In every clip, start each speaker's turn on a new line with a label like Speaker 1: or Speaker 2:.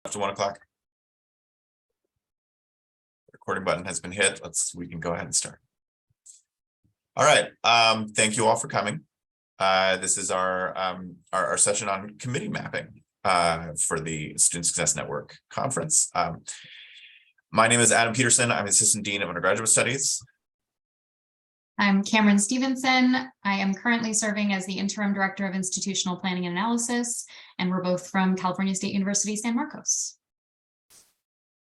Speaker 1: After 1 o'clock. Recording button has been hit. We can go ahead and start. All right. Thank you all for coming. This is our session on committee mapping for the Student Success Network conference. My name is Adam Petersen. I'm Assistant Dean of Undergraduate Studies.
Speaker 2: I'm Cameron Stevenson. I am currently serving as the Interim Director of Institutional Planning and Analysis, and we're both from California State University, San Marcos.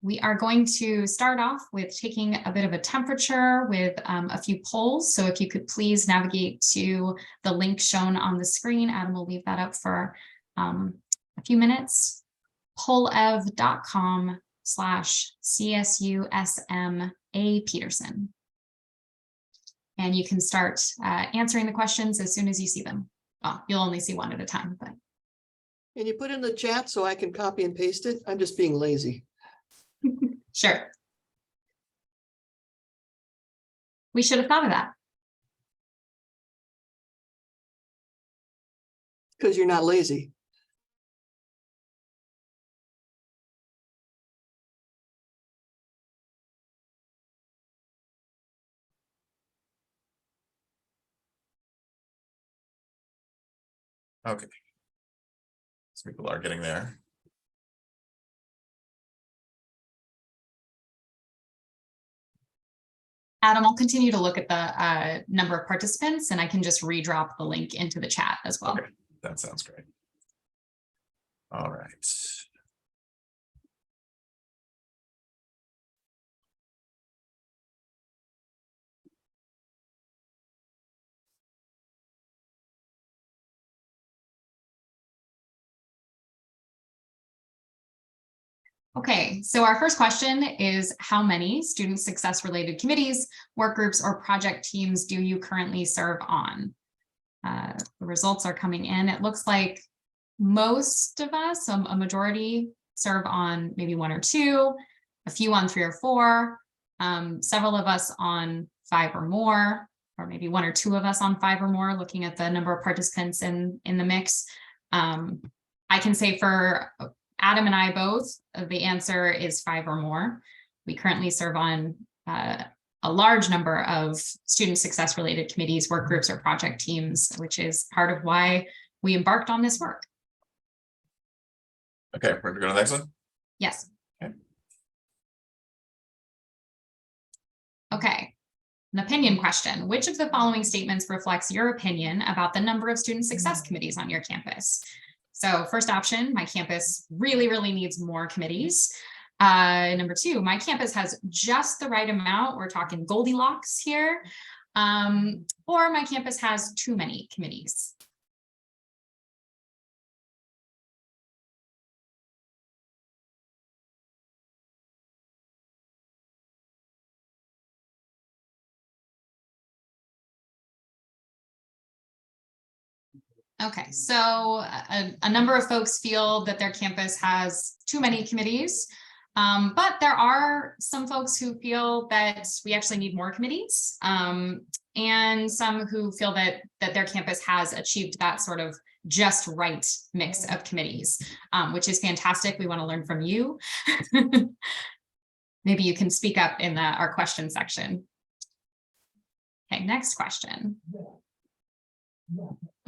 Speaker 2: We are going to start off with taking a bit of a temperature with a few polls. So if you could please navigate to the link shown on the screen. Adam will leave that up for a few minutes. pollev.com/CSU Petersen. And you can start answering the questions as soon as you see them. Well, you'll only see one at a time, but.
Speaker 3: Can you put in the chat so I can copy and paste it? I'm just being lazy.
Speaker 2: Sure. We should have thought of that.
Speaker 3: Because you're not lazy.
Speaker 1: Okay. So people are getting there.
Speaker 2: Adam, I'll continue to look at the number of participants, and I can just redrop the link into the chat as well.
Speaker 1: Okay, that sounds great. All right.
Speaker 2: Okay, so our first question is, how many student success related committees, work groups, or project teams do you currently serve on? The results are coming in. It looks like most of us, a majority, serve on maybe 1 or 2, a few on 3 or 4, several of us on 5 or more, or maybe 1 or 2 of us on 5 or more, looking at the number of participants in the mix. I can say for Adam and I both, the answer is 5 or more. We currently serve on a large number of student success related committees, work groups, or project teams, which is part of why we embarked on this work.
Speaker 1: Okay, we're gonna go to the next one?
Speaker 2: Yes.
Speaker 1: Okay.
Speaker 2: Okay. An opinion question. Which of the following statements reflects your opinion about the number of student success committees on your campus? So first option, my campus really, really needs more committees. Number 2, my campus has just the right amount. We're talking Goldilocks here. Or my campus has too many committees. Okay, so a number of folks feel that their campus has too many committees, but there are some folks who feel that we actually need more committees, and some who feel that their campus has achieved that sort of just right mix of committees, which is fantastic. We want to learn from you. Maybe you can speak up in our question section. Okay, next question.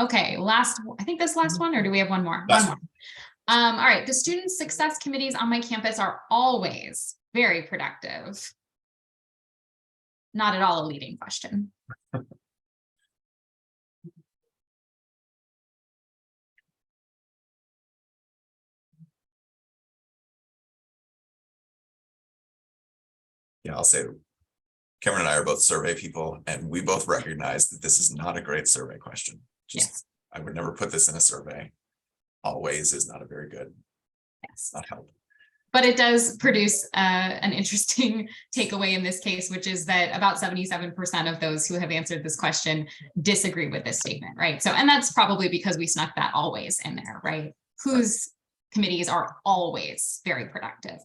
Speaker 2: Okay, I think this last one, or do we have one more? One more. All right, the student success committees on my campus are always very productive. Not at all a leading question.
Speaker 1: Yeah, I'll say Cameron and I are both survey people, and we both recognize that this is not a great survey question.
Speaker 2: Yes.
Speaker 1: I would never put this in a survey. Always is not a very good.
Speaker 2: Yes.
Speaker 1: Not help.
Speaker 2: But it does produce an interesting takeaway in this case, which is that about 77% of those who have answered this question disagree with this statement, right? So, and that's probably because we snuck that always in there, right? Whose committees are always very productive.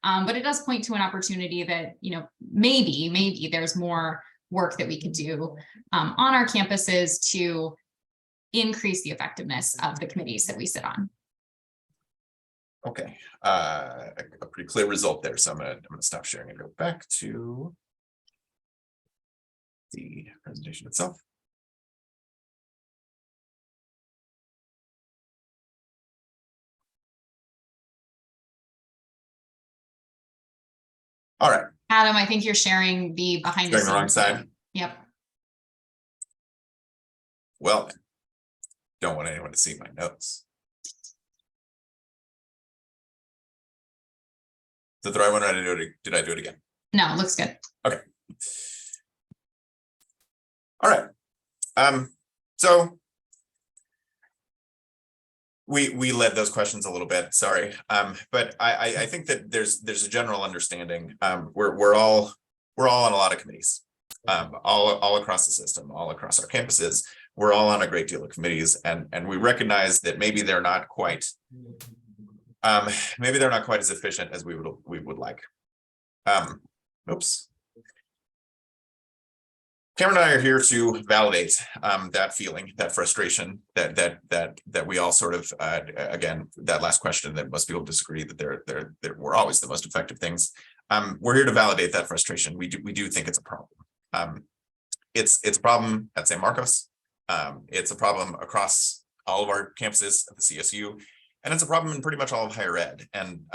Speaker 2: But it does point to an opportunity that, maybe there's more work that we could do on our campuses to increase the effectiveness of the committees that we sit on.
Speaker 1: Okay, a pretty clear result there. So I'm gonna stop sharing and go back to the presentation itself. All right.
Speaker 2: Adam, I think you're sharing the behind the
Speaker 1: Sharing the wrong
Speaker 2: scenes.
Speaker 1: side.
Speaker 2: Yep.
Speaker 1: Well, don't want anyone to see my notes. Is that the right one? Or did I do it again?
Speaker 2: No, looks good.
Speaker 1: Okay. All right. So we led those questions a little bit, sorry. But I think that there's a general understanding. We're all on a lot of committees, all across the system, all across our campuses. We're all on a great deal of committees, and we recognize that maybe they're not quite as efficient as we would like. Oops. Cameron and I are here to validate that feeling, that frustration, that we all sort of again, that last question that most people disagree that they're we're always the most effective things. We're here to validate that frustration. We do think it's a problem. It's a problem at San Marcos. It's a problem across all of our campuses at the CSU, and it's a problem in pretty much all of higher ed. And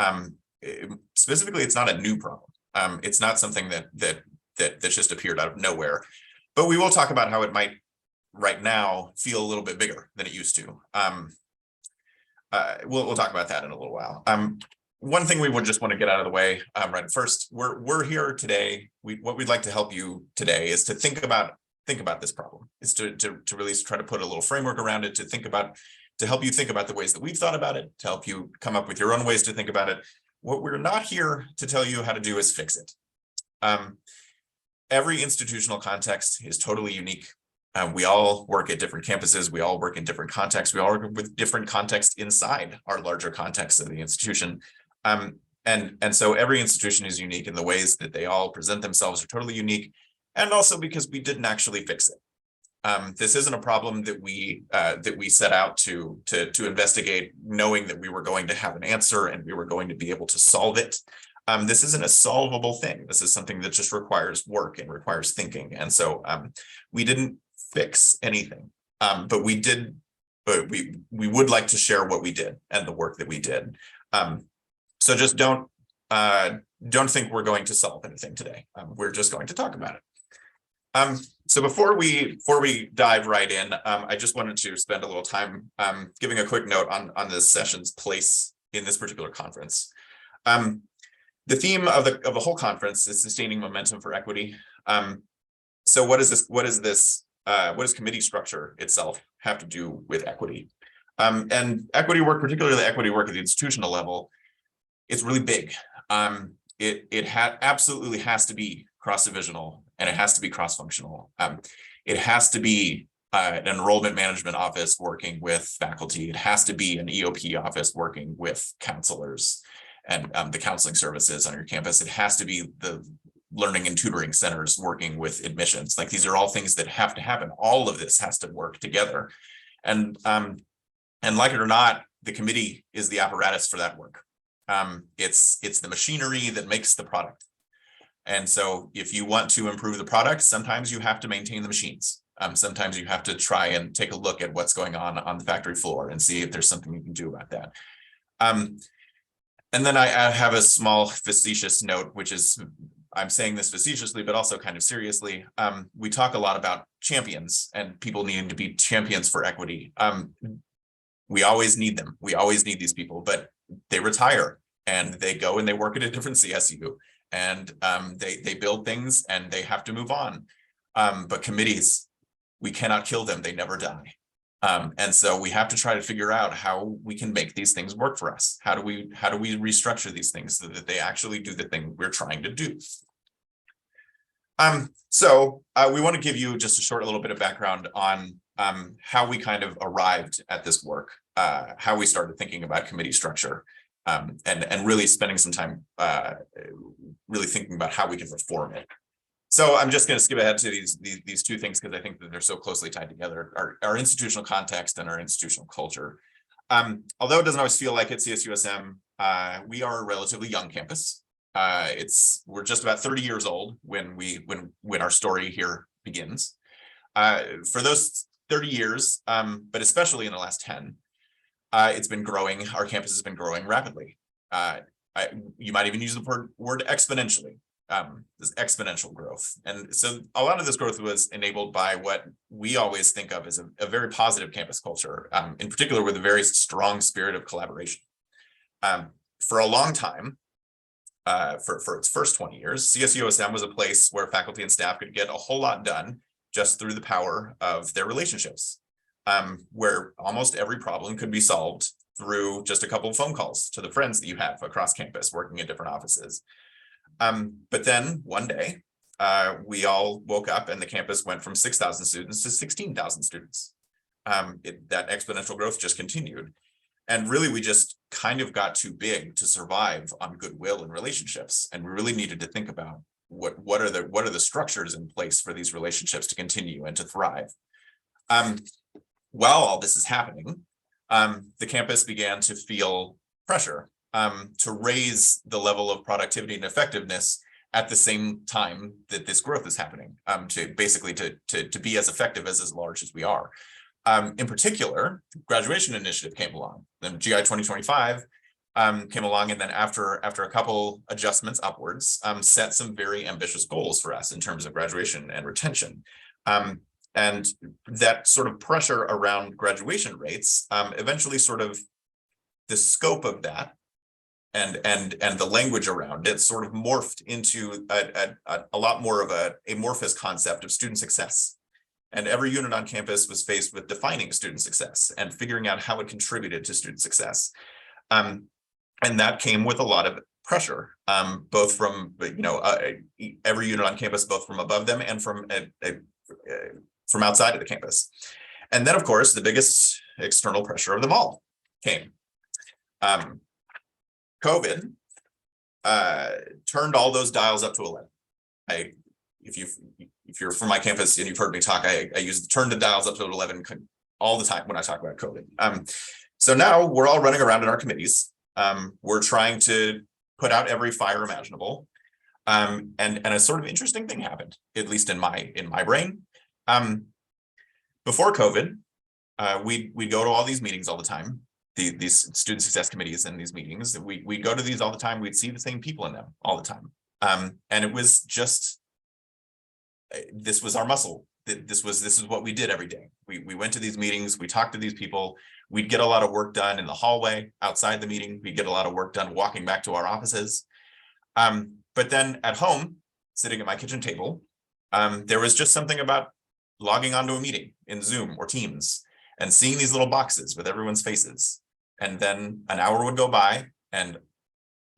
Speaker 1: specifically, it's not a new problem. It's not something that just appeared out of nowhere. But we will talk about how it might right now feel a little bit bigger than it used to. We'll talk about that in a little while. One thing we would just want to get out of the way right first, we're here today. What we'd like to help you today is to think about this problem, is to really try to put a little framework around it, to help you think about the ways that we've thought about it, to help you come up with your own ways to think about it. What we're not here to tell you how to do is fix it. Every institutional context is totally unique. We all work at different campuses. We all work in different contexts. We all work with different contexts inside our larger context of the institution. And so every institution is unique in the ways that they all present themselves are totally unique. And also because we didn't actually fix it. This isn't a problem that we set out to investigate, knowing that we were going to have an answer and we were going to be able to solve it. This isn't a solvable thing. This is something that just requires work and requires thinking. And so we didn't fix anything, but we would like to share what we did and the work that we did. So just don't think we're going to solve anything today. We're just going to talk about it. So before we dive right in, I just wanted to spend a little time giving a quick note on this session's place in this particular conference. The theme of the whole conference is sustaining momentum for equity. So what does committee structure itself have to do with equity? And equity work, particularly the equity work at the institutional level, it's really big. It absolutely has to be cross-divisional, and it has to be cross-functional. It has to be an enrollment management office working with faculty. It has to be an EOP office working with counselors and the counseling services on your campus. It has to be the learning and tutoring centers working with admissions. Like, these are all things that have to happen. All of this has to work together. And like it or not, the committee is the apparatus for that work. It's the machinery that makes the product. And so if you want to improve the product, sometimes you have to maintain the machines. Sometimes you have to try and take a look at what's going on the factory floor and see if there's something you can do about that. And then I have a small facetious note, which is, I'm saying this facetiously, but also kind of seriously. We talk a lot about champions and people needing to be champions for equity. We always need them. We always need these people, but they retire and they go and they work at a different CSU, and they build things and they have to move on. But committees, we cannot kill them. They never die. And so we have to try to figure out how we can make these things work for us. How do we restructure these things so that they actually do the thing we're trying to do? So we want to give you just a short little bit of background on how we kind of arrived at this work, how we started thinking about committee structure, and really spending some time really thinking about how we can reform it. So I'm just going to skip ahead to these two things because I think that they're so closely tied together: our institutional context and our institutional culture. Although it doesn't always feel like it, CSU SM we are a relatively young campus. We're just about 30 years old when our story here begins. For those 30 years, but especially in the last 10, it's been growing. Our campus has been growing rapidly. You might even use the word exponentially. This exponential growth. And so a lot of this growth was enabled by what we always think of as a very positive campus culture, in particular with a very strong spirit of collaboration. For a long time, for its first 20 years, CSU SM was a place where faculty and staff could get a whole lot done just through the power of their relationships, where almost every problem could be solved through just a couple of phone calls to the friends that you have across campus working in different offices. But then one day, we all woke up and the campus went from 6,000 students to 16,000 students. That exponential growth just continued. And really, we just kind of got too big to survive on goodwill and relationships. And we really needed to think about what are the structures in place for these relationships to continue and to thrive. While all this is happening, the campus began to feel pressure to raise the level of productivity and effectiveness at the same time that this growth is happening, to basically to be as effective as large as we are. In particular, the graduation initiative came along. Then GI 2025 came along, and then after a couple adjustments upwards, set some very ambitious goals for us in terms of graduation and retention. And that sort of pressure around graduation rates, eventually sort of the scope of that and the language around it sort of morphed into a lot more of a amorphous concept of student success. And every unit on campus was faced with defining student success and figuring out how it contributed to student success. And that came with a lot of pressure, both from every unit on campus, both from above them and from outside of the campus. And then, of course, the biggest external pressure of them all came. COVID turned all those dials up to 11. If you're from my campus and you've heard me talk, I use the turn the dials up to 11 all the time when I talk about COVID. So now we're all running around in our committees. We're trying to put out every fire imaginable. And a sort of interesting thing happened, at least in my brain. Before COVID, we'd go to all these meetings all the time. These student success committees and these meetings, we'd go to these all the time. We'd see the same people in them all the time. And it was just, this was our muscle. This is what we did every day. We went to these meetings, we talked to these people, we'd get a lot of work done in the hallway outside the meeting, we'd get a lot of work done walking back to our offices. But then at home, sitting at my kitchen table, there was just something about logging onto a meeting in Zoom or Teams and seeing these little boxes with everyone's faces. And then an hour would go by and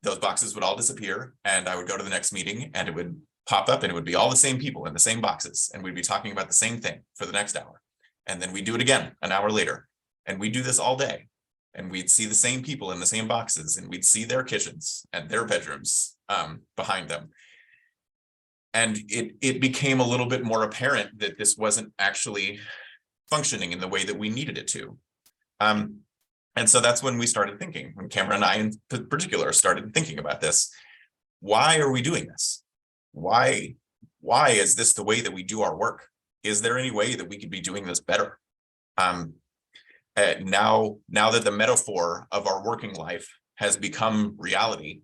Speaker 1: those boxes would all disappear. And I would go to the next meeting and it would pop up and it would be all the same people in the same boxes. And we'd be talking about the same thing for the next hour. And then we'd do it again an hour later. And we'd do this all day. And we'd see the same people in the same boxes and we'd see their kitchens and their bedrooms behind them. And it became a little bit more apparent that this wasn't actually functioning in the way that we needed it to. And so that's when we started thinking, when Cameron and I in particular started thinking about this. Why are we doing this? Why is this the way that we do our work? Is there any way that we could be doing this better? Now that the metaphor of our working life has become reality,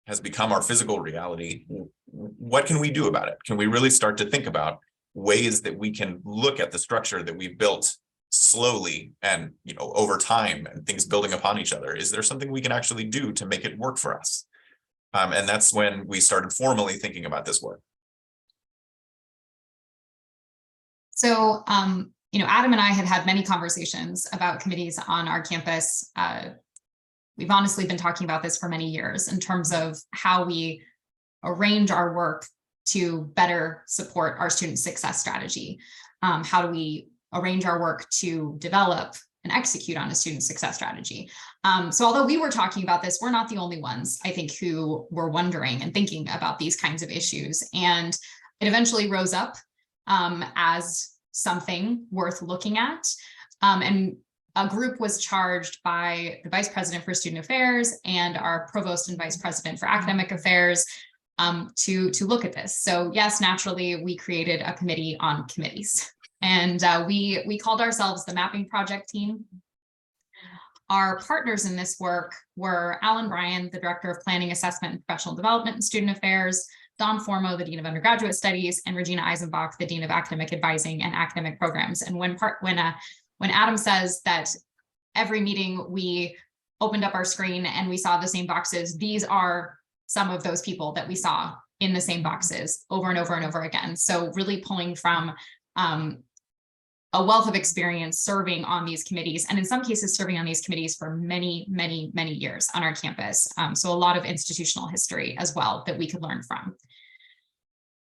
Speaker 1: has become our physical reality, what can we do about it? Can we really start to think about ways that we can look at the structure that we've built slowly and over time and things building upon each other? Is there something we can actually do to make it work for us? And that's when we started formally thinking about this work.
Speaker 2: So, Adam and I had many conversations about committees on our campus. We've honestly been talking about this for many years in terms of how we arrange our work to better support our student success strategy. How do we arrange our work to develop and execute on a student success strategy? So although we were talking about this, we're not the only ones, I think, who were wondering and thinking about these kinds of issues. And it eventually rose up as something worth looking at. And a group was charged by the Vice President for Student Affairs and our Provost and Vice President for Academic Affairs to look at this. So yes, naturally, we created a committee on committees. And we called ourselves the Mapping Project Team. Our partners in this work were Alan Bryan, the Director of Planning, Assessment, and Professional Development and Student Affairs, Don Formo, the Dean of Undergraduate Studies, and Regina Eisenbach, the Dean of Academic Advising and Academic Programs. And when Adam says that every meeting we opened up our screen and we saw the same boxes, these are some of those people that we saw in the same boxes over and over and over again. So really pulling from a wealth of experience serving on these committees, and in some cases serving on these committees for many, many, many years on our campus. So a lot of institutional history as well that we could learn from.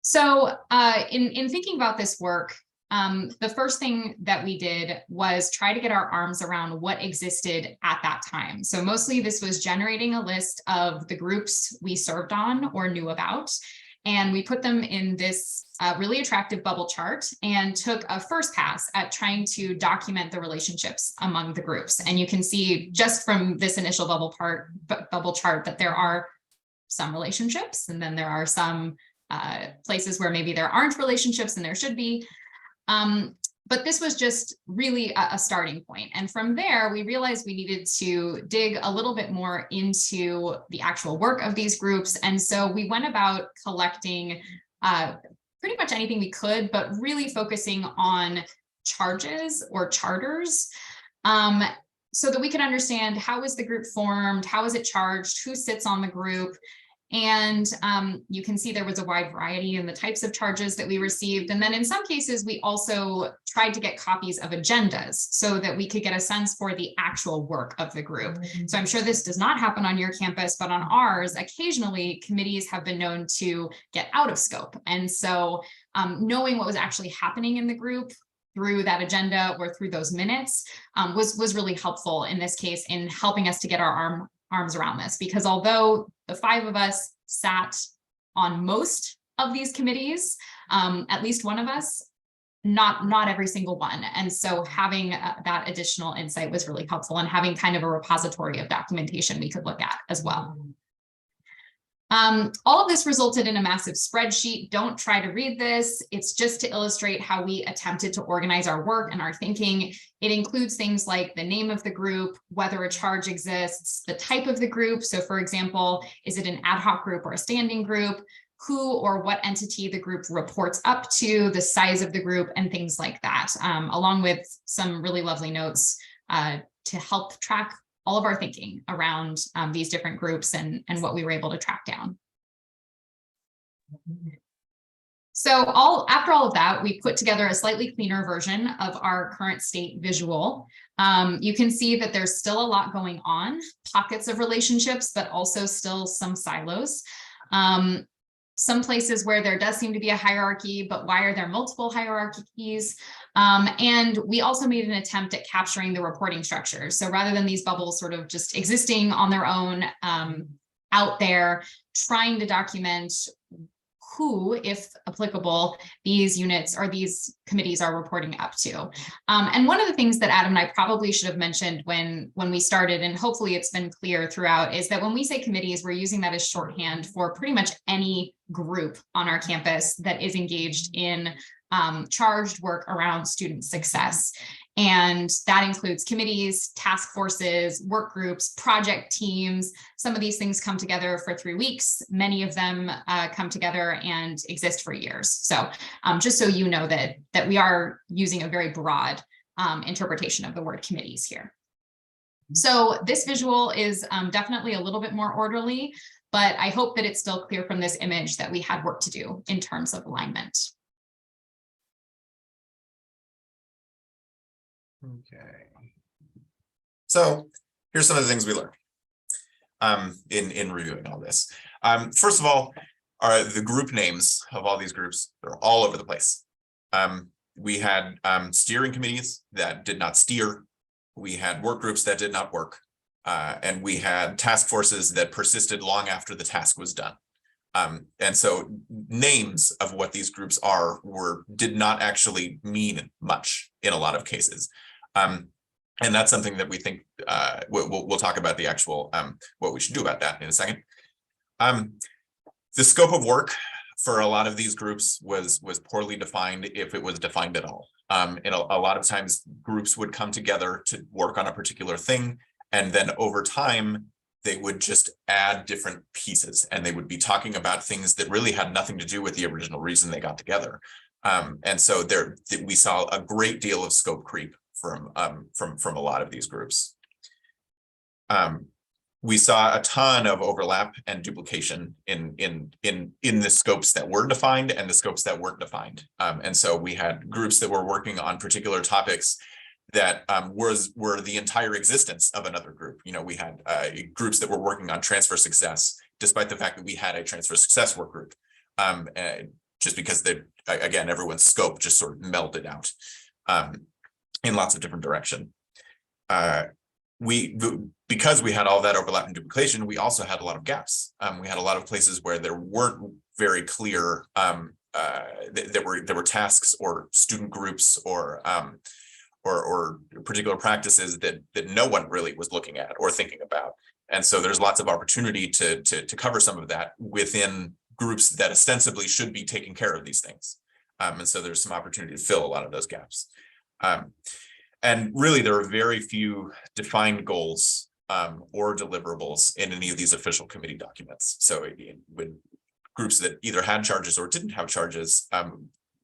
Speaker 2: So in thinking about this work, the first thing that we did was try to get our arms around what existed at that time. So mostly this was generating a list of the groups we served on or knew about. And we put them in this really attractive bubble chart and took a first pass at trying to document the relationships among the groups. And you can see just from this initial bubble chart that there are some relationships, and then there are some places where maybe there aren't relationships and there should be. But this was just really a starting point. And from there, we realized we needed to dig a little bit more into the actual work of these groups. And so we went about collecting pretty much anything we could, but really focusing on charges or charters so that we could understand how is the group formed, how is it charged, who sits on the group. And you can see there was a wide variety in the types of charges that we received. And then in some cases, we also tried to get copies of agendas so that we could get a sense for the actual work of the group. So I'm sure this does not happen on your campus, but on ours, occasionally committees have been known to get out of scope. And so knowing what was actually happening in the group through that agenda or through those minutes was really helpful in this case in helping us to get our arms around this, because although the 5 of us sat on most of these committees, at least one of us, not every single one. And so having that additional insight was really helpful, and having kind of a repository of documentation we could look at as well. All of this resulted in a massive spreadsheet. Don't try to read this. It's just to illustrate how we attempted to organize our work and our thinking. It includes things like the name of the group, whether a charge exists, the type of the group. So for example, is it an ad hoc group or a standing group? Who or what entity the group reports up to, the size of the group, and things like that, along with some really lovely notes to help track all of our thinking around these different groups and what we were able to track down. So after all of that, we put together a slightly cleaner version of our current state visual. You can see that there's still a lot going on, pockets of relationships, but also still some silos. Some places where there does seem to be a hierarchy, but why are there multiple hierarchies? And we also made an attempt at capturing the reporting structure. So rather than these bubbles sort of just existing on their own out there, trying to document who, if applicable, these units or these committees are reporting up to. And one of the things that Adam and I probably should have mentioned when we started, and hopefully it's been clear throughout, is that when we say committees, we're using that as shorthand for pretty much any group on our campus that is engaged in charged work around student success. And that includes committees, task forces, work groups, project teams. Some of these things come together for 3 weeks. Many of them come together and exist for years. So just so you know that we are using a very broad interpretation of the word committees here. So this visual is definitely a little bit more orderly, but I hope that it's still clear from this image that we had work to do in terms of alignment.
Speaker 1: Okay. So here's some of the things we learned in reviewing all this. First of all, the group names of all these groups, they're all over the place. We had steering committees that did not steer. We had work groups that did not work. And we had task forces that persisted long after the task was done. And so names of what these groups are did not actually mean much in a lot of cases. And that's something that we think we'll talk about the actual what we should do about that in a second. The scope of work for a lot of these groups was poorly defined, if it was defined at all. And a lot of times groups would come together to work on a particular thing, and then over time they would just add different pieces, and they would be talking about things that really had nothing to do with the original reason they got together. And so we saw a great deal of scope creep from a lot of these groups. We saw a ton of overlap and duplication in the scopes that were defined and the scopes that weren't defined. And so we had groups that were working on particular topics that were the entire existence of another group. You know, we had groups that were working on transfer success, despite the fact that we had a transfer success work group, just because again, everyone's scope just sort of melted out in lots of different directions. Because we had all that overlap and duplication, we also had a lot of gaps. We had a lot of places where there weren't very clear, there were tasks or student groups or particular practices that no one really was looking at or thinking about. And so there's lots of opportunity to cover some of that within groups that ostensibly should be taking care of these things. And so there's some opportunity to fill a lot of those gaps. And really, there are very few defined goals or deliverables in any of these official committee documents. So when groups that either had charges or didn't have charges,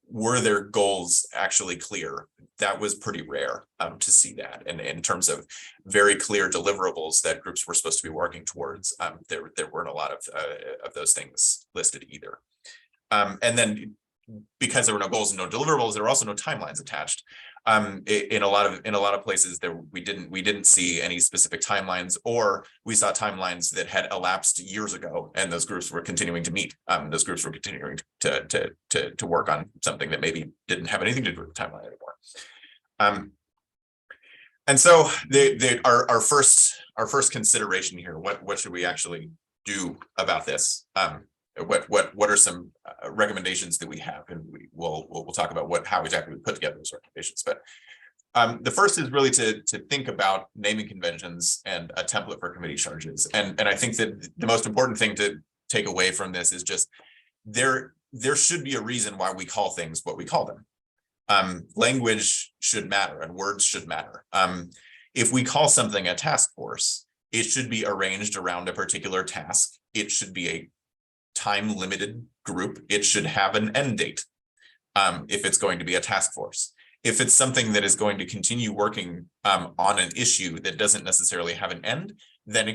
Speaker 1: were their goals actually clear? That was pretty rare to see that. And in terms of very clear deliverables that groups were supposed to be working towards, there weren't a lot of those things listed either. And then because there were no goals and no deliverables, there were also no timelines attached. In a lot of places there we didn't see any specific timelines, or we saw timelines that had elapsed years ago, and those groups were continuing to meet. Those groups were continuing to work on something that maybe didn't have anything to do with the timeline anymore. And so our first consideration here: what should we actually do about this? What are some recommendations that we have, and we'll talk about how exactly we put together those recommendations. But the first is really to think about naming conventions and a template for committee charges. And I think that the most important thing to take away from this is just there should be a reason why we call things what we call them. Language should matter and words should matter. If we call something a task force, it should be arranged around a particular task. It should be a time-limited group. It should have an end date if it's going to be a task force. If it's something that is going to continue working on an issue that doesn't necessarily have an end, then you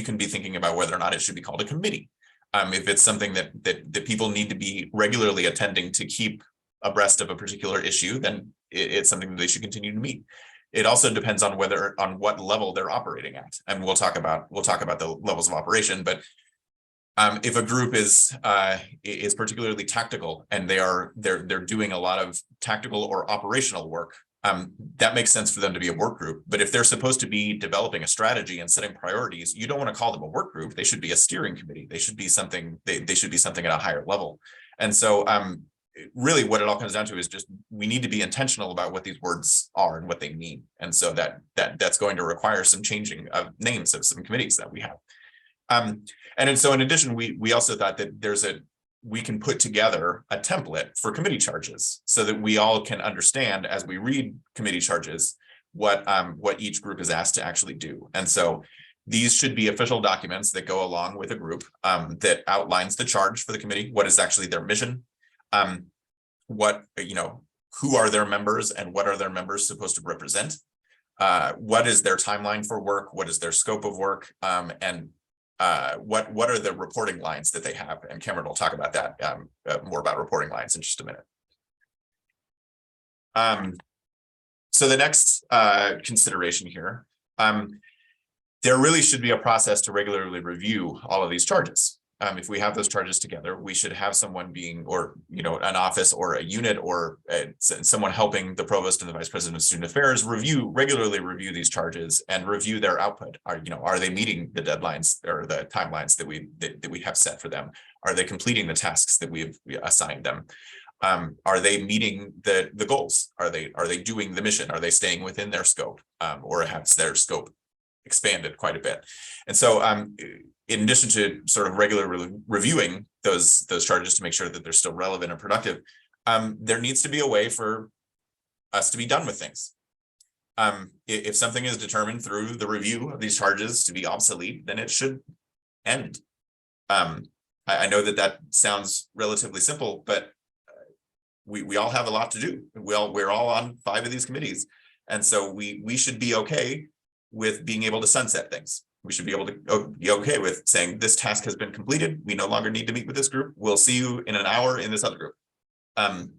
Speaker 1: can be thinking about whether or not it should be called a committee. If it's something that people need to be regularly attending to keep abreast of a particular issue, then it's something that they should continue to meet. It also depends on what level they're operating at, and we'll talk about the levels of operation. But if a group is particularly tactical and they're doing a lot of tactical or operational work, that makes sense for them to be a work group. But if they're supposed to be developing a strategy and setting priorities, you don't want to call them a work group. They should be a steering committee. They should be something. They should be something at a higher level. And so, really, what it all comes down to is just we need to be intentional about what these words are and what they mean. And so that's going to require some changing of names of some committees that we have. And so in addition, we also thought that we can put together a template for committee charges so that we all can understand as we read committee charges what each group is asked to actually do. And so these should be official documents that go along with a group that outlines the charge for the committee, what is actually their mission, who are their members and what are their members supposed to represent, what is their timeline for work, what is their scope of work, and what are the reporting lines that they have. And Cameron will talk about that, more about reporting lines in just a minute. So the next consideration here, there really should be a process to regularly review all of these charges. If we have those charges together, we should have someone an office or a unit or someone helping the provost and the vice president of student affairs regularly review these charges and review their output. Are they meeting the deadlines or the timelines that we have set for them? Are they completing the tasks that we've assigned them? Are they meeting the goals? Are they doing the mission? Are they staying within their scope, or has their scope expanded quite a bit? And so in addition to sort of regularly reviewing those charges to make sure that they're still relevant and productive, there needs to be a way for us to be done with things. If something is determined through the review of these charges to be obsolete, then it should end. I know that sounds relatively simple, but we all have a lot to do. We're all on 5 of these committees, and so we should be okay with being able to sunset things. We should be able to be okay with saying this task has been completed. We no longer need to meet with this group. We'll see you in an hour in this other group. And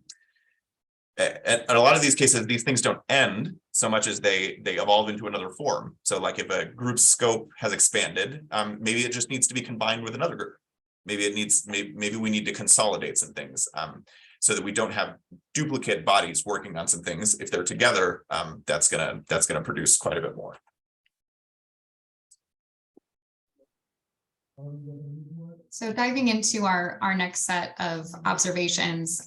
Speaker 1: a lot of these cases, these things don't end so much as they evolve into another form. So like if a group's scope has expanded, maybe it just needs to be combined with another group. Maybe we need to consolidate some things so that we don't have duplicate bodies working on some things. If they're together, that's gonna produce quite a bit more.
Speaker 2: So diving into our next set of observations,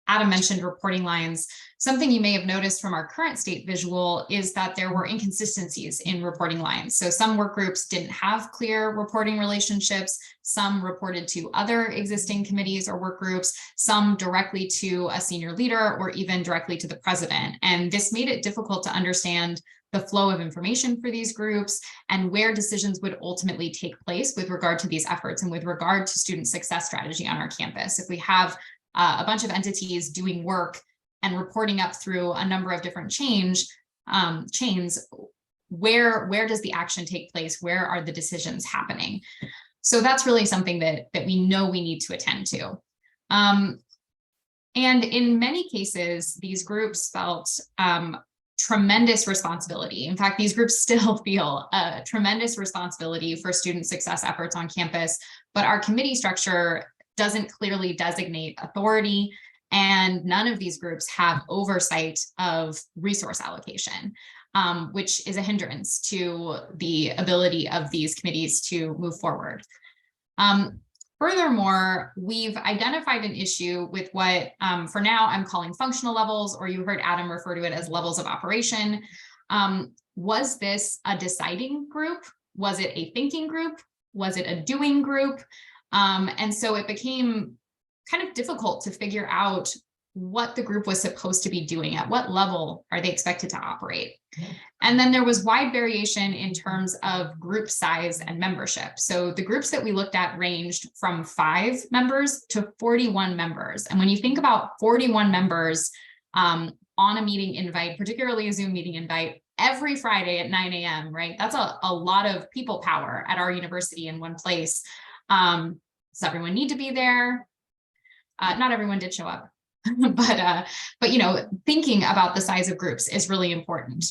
Speaker 2: Adam mentioned reporting lines. Something you may have noticed from our current state visual is that there were inconsistencies in reporting lines. So some work groups didn't have clear reporting relationships. Some reported to other existing committees or work groups, some directly to a senior leader or even directly to the president. And this made it difficult to understand the flow of information for these groups and where decisions would ultimately take place with regard to these efforts and with regard to student success strategy on our campus. If we have a bunch of entities doing work and reporting up through a number of different chains, where does the action take place? Where are the decisions happening? So that's really something that we know we need to attend to. And in many cases, these groups felt tremendous responsibility. In fact, these groups still feel a tremendous responsibility for student success efforts on campus, but our committee structure doesn't clearly designate authority, and none of these groups have oversight of resource allocation, which is a hindrance to the ability of these committees to move forward. Furthermore, we've identified an issue with what for now I'm calling functional levels, or you heard Adam refer to it as levels of operation. Was this a deciding group? Was it a thinking group? Was it a doing group? And so it became kind of difficult to figure out what the group was supposed to be doing. At what level are they expected to operate? And then there was wide variation in terms of group size and membership. So the groups that we looked at ranged from 5 members to 41 members. And when you think about 41 members on a meeting invite, particularly a Zoom meeting invite, every Friday at 9 a.m., right? That's a lot of people power at our university in one place. Does everyone need to be there? Not everyone did show up, but you know, thinking about the size of groups is really important.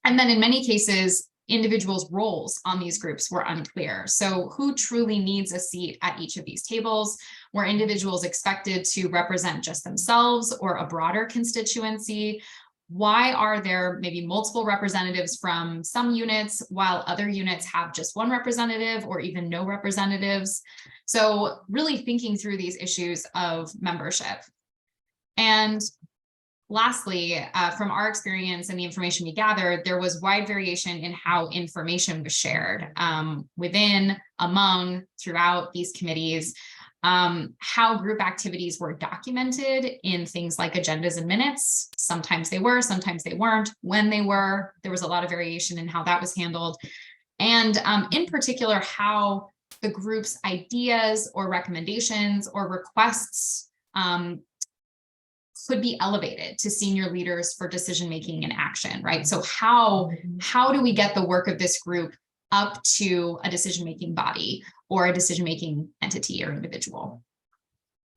Speaker 2: And then in many cases, individuals' roles on these groups were unclear. So who truly needs a seat at each of these tables? Were individuals expected to represent just themselves or a broader constituency? Why are there maybe multiple representatives from some units while other units have just one representative or even no representatives? So really thinking through these issues of membership. And lastly, from our experience and the information we gathered, there was wide variation in how information was shared within, among, throughout these committees. How group activities were documented in things like agendas and minutes. Sometimes they were, sometimes they weren't. When they were, there was a lot of variation in how that was handled. And in particular, how the group's ideas or recommendations or requests could be elevated to senior leaders for decision-making and action, right? So how do we get the work of this group up to a decision-making body or a decision-making entity or individual?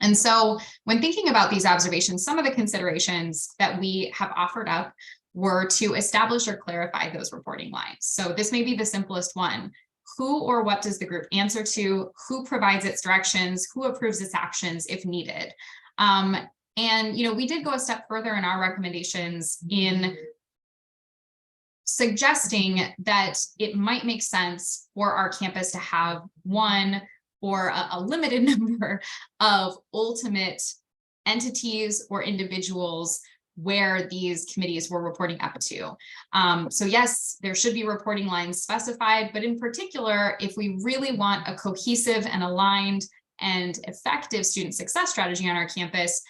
Speaker 2: And so when thinking about these observations, some of the considerations that we have offered up were to establish or clarify those reporting lines. So this may be the simplest one. Who or what does the group answer to? Who provides its directions? Who approves its actions if needed? And, you know, we did go a step further in our recommendations in suggesting that it might make sense for our campus to have one or a limited number of ultimate entities or individuals where these committees were reporting up to. So yes, there should be reporting lines specified, but in particular, if we really want a cohesive and aligned and effective student success strategy on our campus,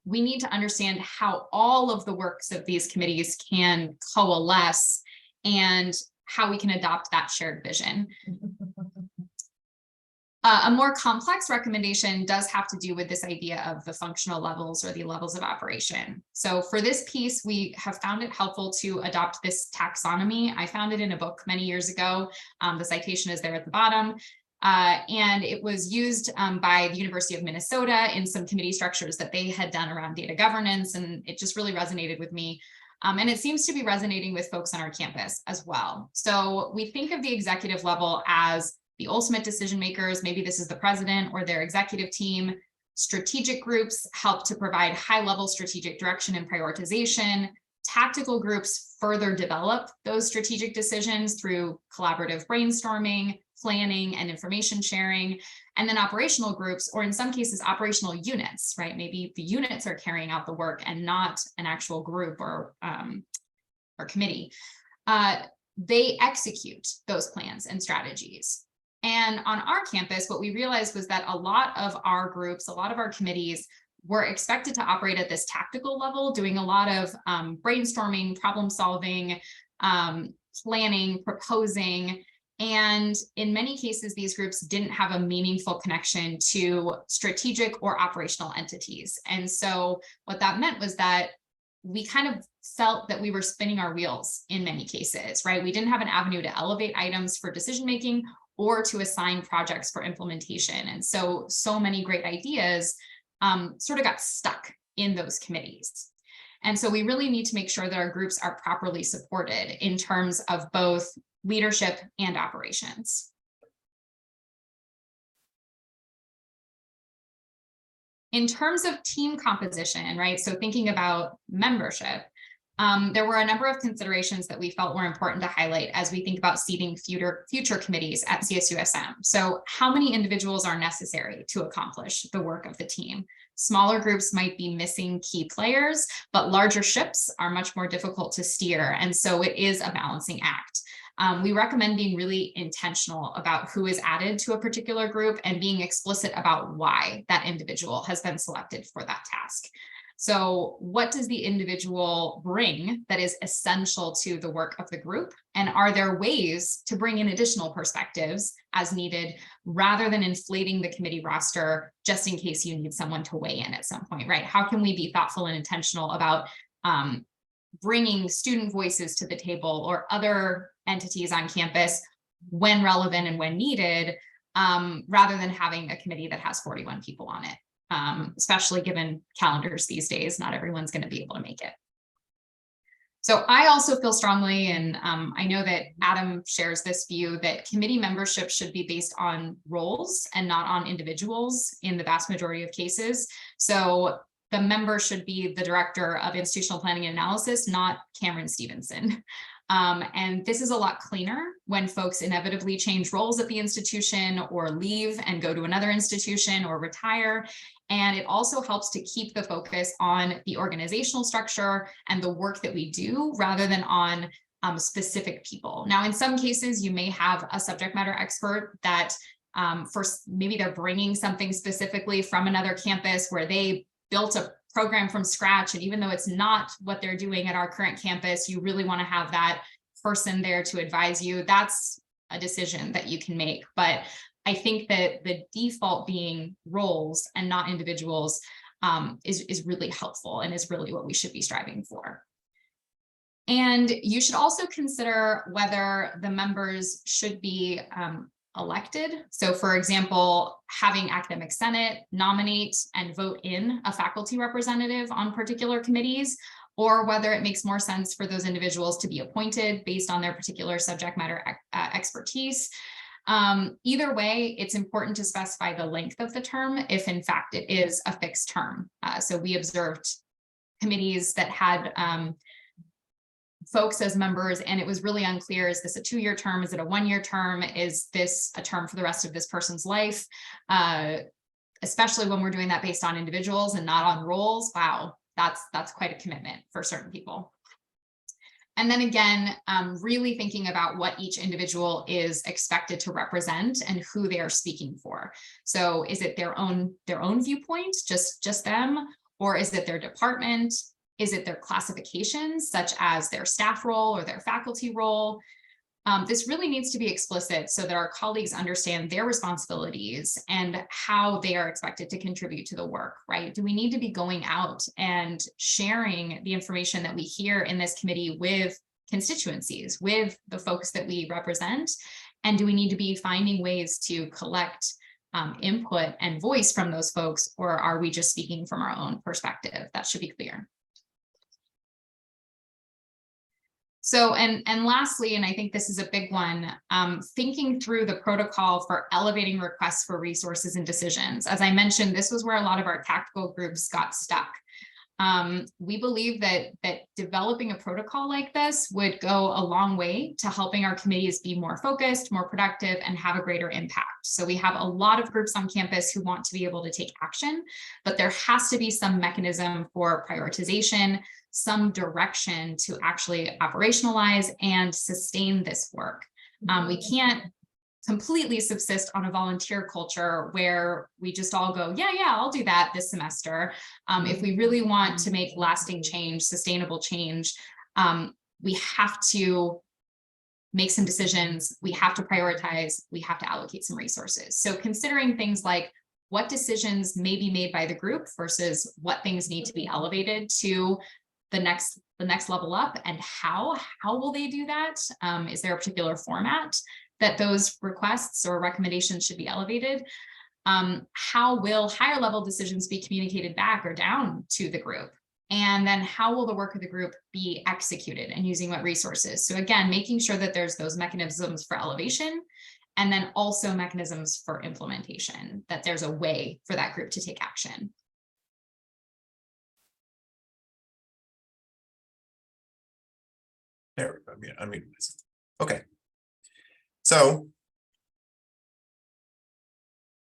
Speaker 2: we need to understand how all of the works of these committees can coalesce and how we can adopt that shared vision. A more complex recommendation does have to do with this idea of the functional levels or the levels of operation. So for this piece, we have found it helpful to adopt this taxonomy. I found it in a book many years ago. The citation is there at the bottom. And it was used by the University of Minnesota in some committee structures that they had done around data governance, and it just really resonated with me. And it seems to be resonating with folks on our campus as well. So we think of the executive level as the ultimate decision makers. Maybe this is the president or their executive team. Strategic groups help to provide high-level strategic direction and prioritization. Tactical groups further develop those strategic decisions through collaborative brainstorming, planning, and information sharing. And then operational groups, or in some cases, operational units, right? Maybe the units are carrying out the work and not an actual group or committee. They execute those plans and strategies. And on our campus, what we realized was that a lot of our groups, a lot of our committees were expected to operate at this tactical level, doing a lot of brainstorming, problem solving, planning, proposing. And in many cases, these groups didn't have a meaningful connection to strategic or operational entities. And so what that meant was that we kind of felt that we were spinning our wheels in many cases, right? We didn't have an avenue to elevate items for decision-making or to assign projects for implementation. And so many great ideas sort of got stuck in those committees. And so we really need to make sure that our groups are properly supported in terms of both leadership and operations. In terms of team composition, right? So thinking about membership, there were a number of considerations that we felt were important to highlight as we think about seating future committees at CSU SM. So how many individuals are necessary to accomplish the work of the team? Smaller groups might be missing key players, but larger ships are much more difficult to steer. And so it is a balancing act. We recommend being really intentional about who is added to a particular group and being explicit about why that individual has been selected for that task. So what does the individual bring that is essential to the work of the group? And are there ways to bring in additional perspectives as needed rather than inflating the committee roster just in case you need someone to weigh in at some point, right? How can we be thoughtful and intentional about bringing student voices to the table or other entities on campus when relevant and when needed, rather than having a committee that has 41 people on it, especially given calendars these days, not everyone's going to be able to make it. So I also feel strongly, and I know that Adam shares this view, that committee membership should be based on roles and not on individuals in the vast majority of cases. So the member should be the director of institutional planning and analysis, not Cameron Stevenson. And this is a lot cleaner when folks inevitably change roles at the institution or leave and go to another institution or retire. And it also helps to keep the focus on the organizational structure and the work that we do rather than on specific people. Now, in some cases, you may have a subject matter expert that maybe they're bringing something specifically from another campus where they built a program from scratch. And even though it's not what they're doing at our current campus, you really want to have that person there to advise you. That's a decision that you can make. But I think that the default being roles and not individuals is really helpful and is really what we should be striving for. And you should also consider whether the members should be elected. So for example, having academic senate nominate and vote in a faculty representative on particular committees, or whether it makes more sense for those individuals to be appointed based on their particular subject matter expertise. Either way, it's important to specify the length of the term if in fact it is a fixed term. So we observed committees that had folks as members, and it was really unclear, is this a 2-year term? Is it a 1-year term? Is this a term for the rest of this person's life? especially when we're doing that based on individuals and not on roles. Wow, that's quite a commitment for certain people. And then again, really thinking about what each individual is expected to represent and who they are speaking for. So is it their own viewpoint, just them, or is it their department? Is it their classifications, such as their staff role or their faculty role? This really needs to be explicit so that our colleagues understand their responsibilities and how they are expected to contribute to the work, right? Do we need to be going out and sharing the information that we hear in this committee with constituencies, with the folks that we represent? And do we need to be finding ways to collect input and voice from those folks, or are we just speaking from our own perspective? That should be clear. So, and lastly, and I think this is a big one, thinking through the protocol for elevating requests for resources and decisions. As I mentioned, this was where a lot of our tactical groups got stuck. We believe that developing a protocol like this would go a long way to helping our committees be more focused, more productive, and have a greater impact. So we have a lot of groups on campus who want to be able to take action, but there has to be some mechanism for prioritization, some direction to actually operationalize and sustain this work. We can't completely subsist on a volunteer culture where we just all go, yeah, I'll do that this semester. If we really want to make lasting change, sustainable change, we have to make some decisions, we have to prioritize, we have to allocate some resources. So considering things like what decisions may be made by the group versus what things need to be elevated to the next level up, and how will they do that? Is there a particular format that those requests or recommendations should be elevated? How will higher level decisions be communicated back or down to the group? And then how will the work of the group be executed and using what resources? So again, making sure that there's those mechanisms for elevation and then also mechanisms for implementation, that there's a way for that group to take action.
Speaker 1: There, unmute myself. Okay. So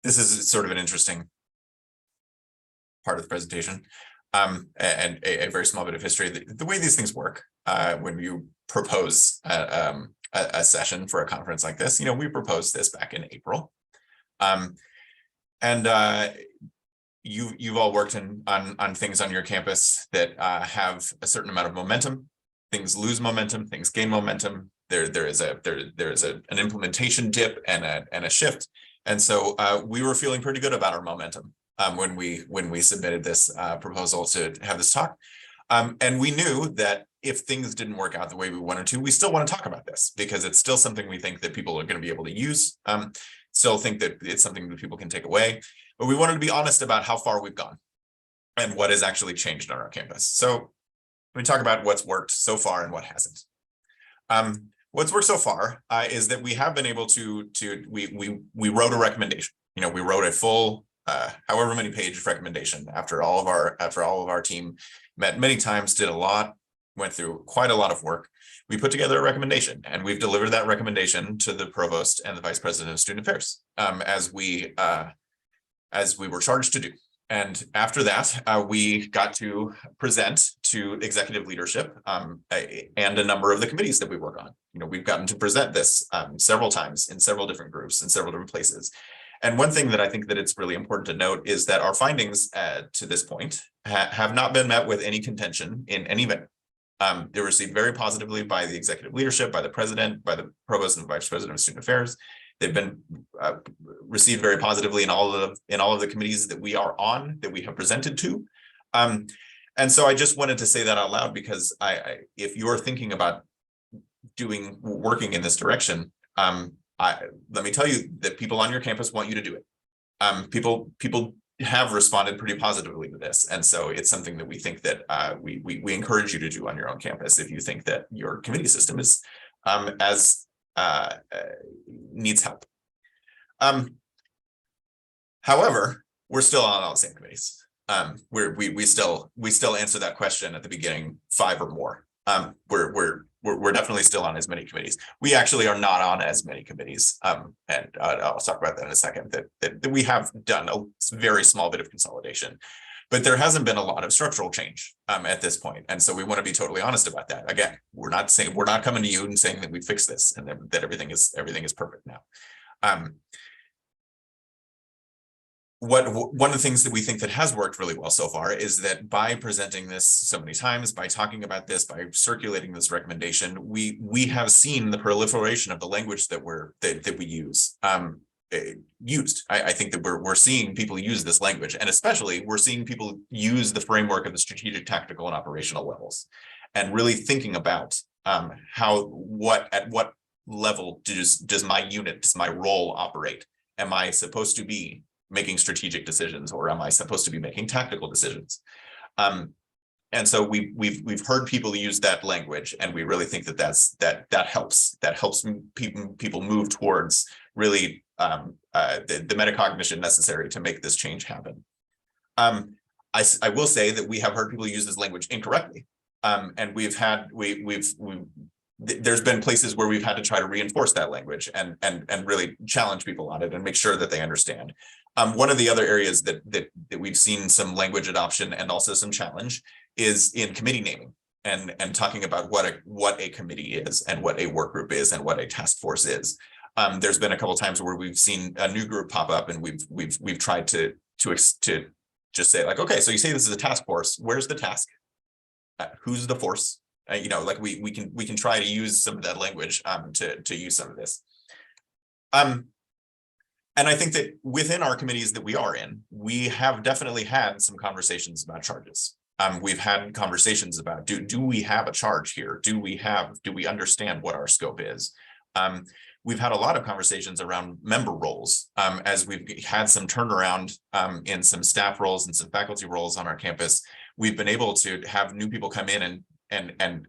Speaker 1: this is sort of an interesting part of the presentation, and a very small bit of history. The way these things work, when you propose a session for a conference like this, we proposed this back in April, and you've all worked on things on your campus that have a certain amount of momentum. Things lose momentum, things gain momentum. There is an implementation dip and a shift, and so we were feeling pretty good about our momentum when we submitted this proposal to have this talk, and we knew that if things didn't work out the way we wanted to, we still want to talk about this because it's still something we think that people are going to be able to use. Still think that it's something that people can take away, but we wanted to be honest about how far we've gone and what has actually changed on our campus. So we talk about what's worked so far and what hasn't. What's worked so far is that we have been able to we wrote a recommendation. We wrote a full however many page recommendation after all of our team met many times, did a lot, went through quite a lot of work. We put together a recommendation, and we've delivered that recommendation to the provost and the vice president of student affairs as we were charged to do. And after that, we got to present to executive leadership and a number of the committees that we work on. We've gotten to present this several times in several different groups in several different places. And one thing that I think that it's really important to note is that our findings to this point have not been met with any contention in any venue. They're received very positively by the executive leadership, by the president, by the provost and vice president of student affairs. They've been received very positively in all of the committees that we are on, that we have presented to. And so I just wanted to say that out loud because if you're thinking about working in this direction, let me tell you that people on your campus want you to do it. People have responded pretty positively to this, and so it's something that we think that we encourage you to do on your own campus if you think that your committee system is needs help. However, we're still on all the same committees. We still answer that question at the beginning, 5 or more. We're we're definitely still on as many committees. We actually are not on as many committees. And I'll talk about that in a second, that we have done a very small bit of consolidation, but there hasn't been a lot of structural change at this point. And so we want to be totally honest about that. Again, we're not coming to you and saying that we fixed this and that everything is perfect now. One of the things that we think that has worked really well so far is that by presenting this so many times, by talking about this, by circulating this recommendation, we have seen the proliferation of the language that we use used. I think that we're seeing people use this language, and especially we're seeing people use the framework of the strategic, tactical, and operational levels, and really thinking about at what level does my unit, does my role operate? Am I supposed to be making strategic decisions, or am I supposed to be making tactical decisions? And so we've heard people use that language, and we really think that helps people move towards really the metacognition necessary to make this change happen. I will say that we have heard people use this language incorrectly, and there's been places where we've had to try to reinforce that language and really challenge people on it and make sure that they understand. One of the other areas that we've seen some language adoption and also some challenge is in committee naming and talking about what a committee is and what a work group is and what a task force is. There's been a couple of times where we've seen a new group pop up, and we've tried to just say, like, okay, so you say this is a task force. Where's the task? Who's the force? Like we can try to use some of that language to use some of this. And I think that within our committees that we are in, we have definitely had some conversations about charges. We've had conversations about, do we have a charge here? Do we understand what our scope is? We've had a lot of conversations around member roles, as we've had some turnaround in some staff roles and some faculty roles on our campus. We've been able to have new people come in and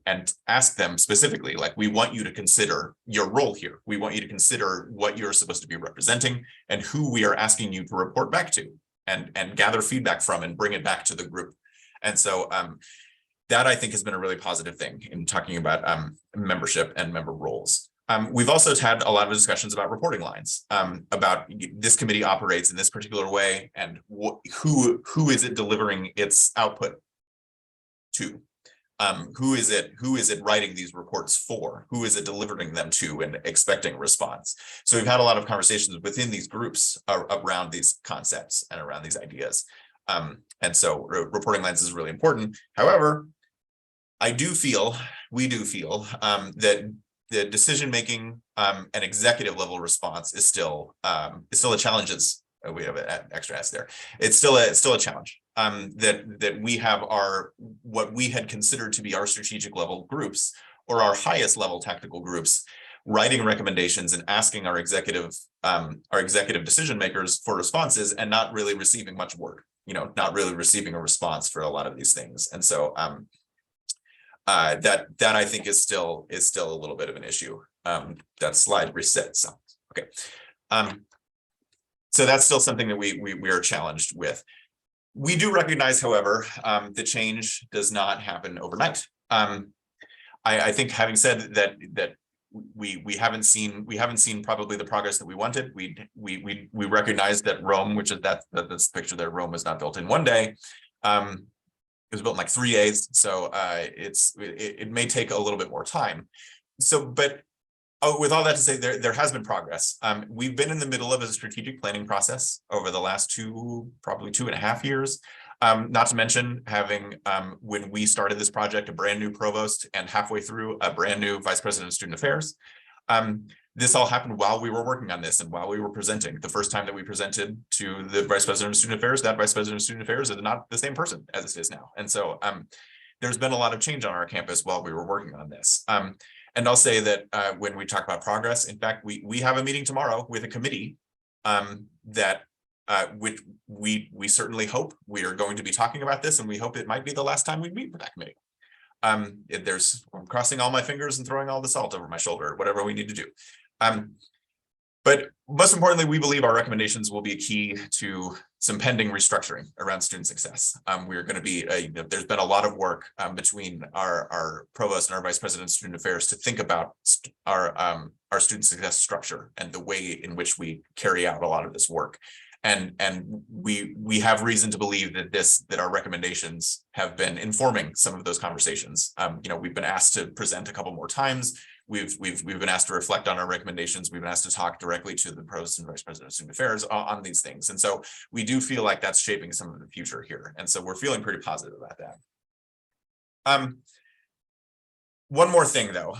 Speaker 1: ask them specifically, like, we want you to consider your role here. We want you to consider what you're supposed to be representing and who we are asking you to report back to and gather feedback from and bring it back to the group. And so that, I think, has been a really positive thing in talking about membership and member roles. We've also had a lot of discussions about reporting lines, about this committee operates in this particular way, and who is it delivering its output to? Who is it writing these reports for? Who is it delivering them to and expecting a response? So we've had a lot of conversations within these groups around these concepts and around these ideas. And so reporting lines is really important. However, we do feel that the decision-making and executive level response is still a challenge. We have an extra S there. It's still a challenge. That we have what we had considered to be our strategic level groups, or our highest level tactical groups, writing recommendations and asking our executive decision makers for responses, and not really receiving much work. Not really receiving a response for a lot of these things. And so that I think is still a little bit of an issue. That slide reset sounds okay. So that's still something that we are challenged with. We do recognize, however, the change does not happen overnight. I think, having said that we haven't seen probably the progress that we wanted. We recognize that Rome, which is this picture there, Rome was not built in one day. It was built in like 3 days, so it may take a little bit more time. So, but with all that to say, there has been progress. We've been in the middle of a strategic planning process over the last probably 2.5 years. Not to mention having, when we started this project, a brand new provost, and halfway through a brand new vice president of student affairs. This all happened while we were working on this and while we were presenting. The first time that we presented to the vice president of student affairs, that vice president of student affairs is not the same person as it is now. And so there's been a lot of change on our campus while we were working on this. And I'll say that when we talk about progress, in fact, we have a meeting tomorrow with a committee that which we certainly hope we are going to be talking about this, and we hope it might be the last time we meet with that committee. I'm crossing all my fingers and throwing all the salt over my shoulder, whatever we need to do. But most importantly, we believe our recommendations will be a key to some pending restructuring around student success. We're going to be, there's been a lot of work between our provost and our vice president of student affairs to think about our student success structure and the way in which we carry out a lot of this work. And we have reason to believe that our recommendations have been informing some of those conversations. We've been asked to present a couple more times. We've been asked to reflect on our recommendations. We've been asked to talk directly to the provost and vice president of student affairs on these things. And so we do feel like that's shaping some of the future here. And so we're feeling pretty positive about that. One more thing though,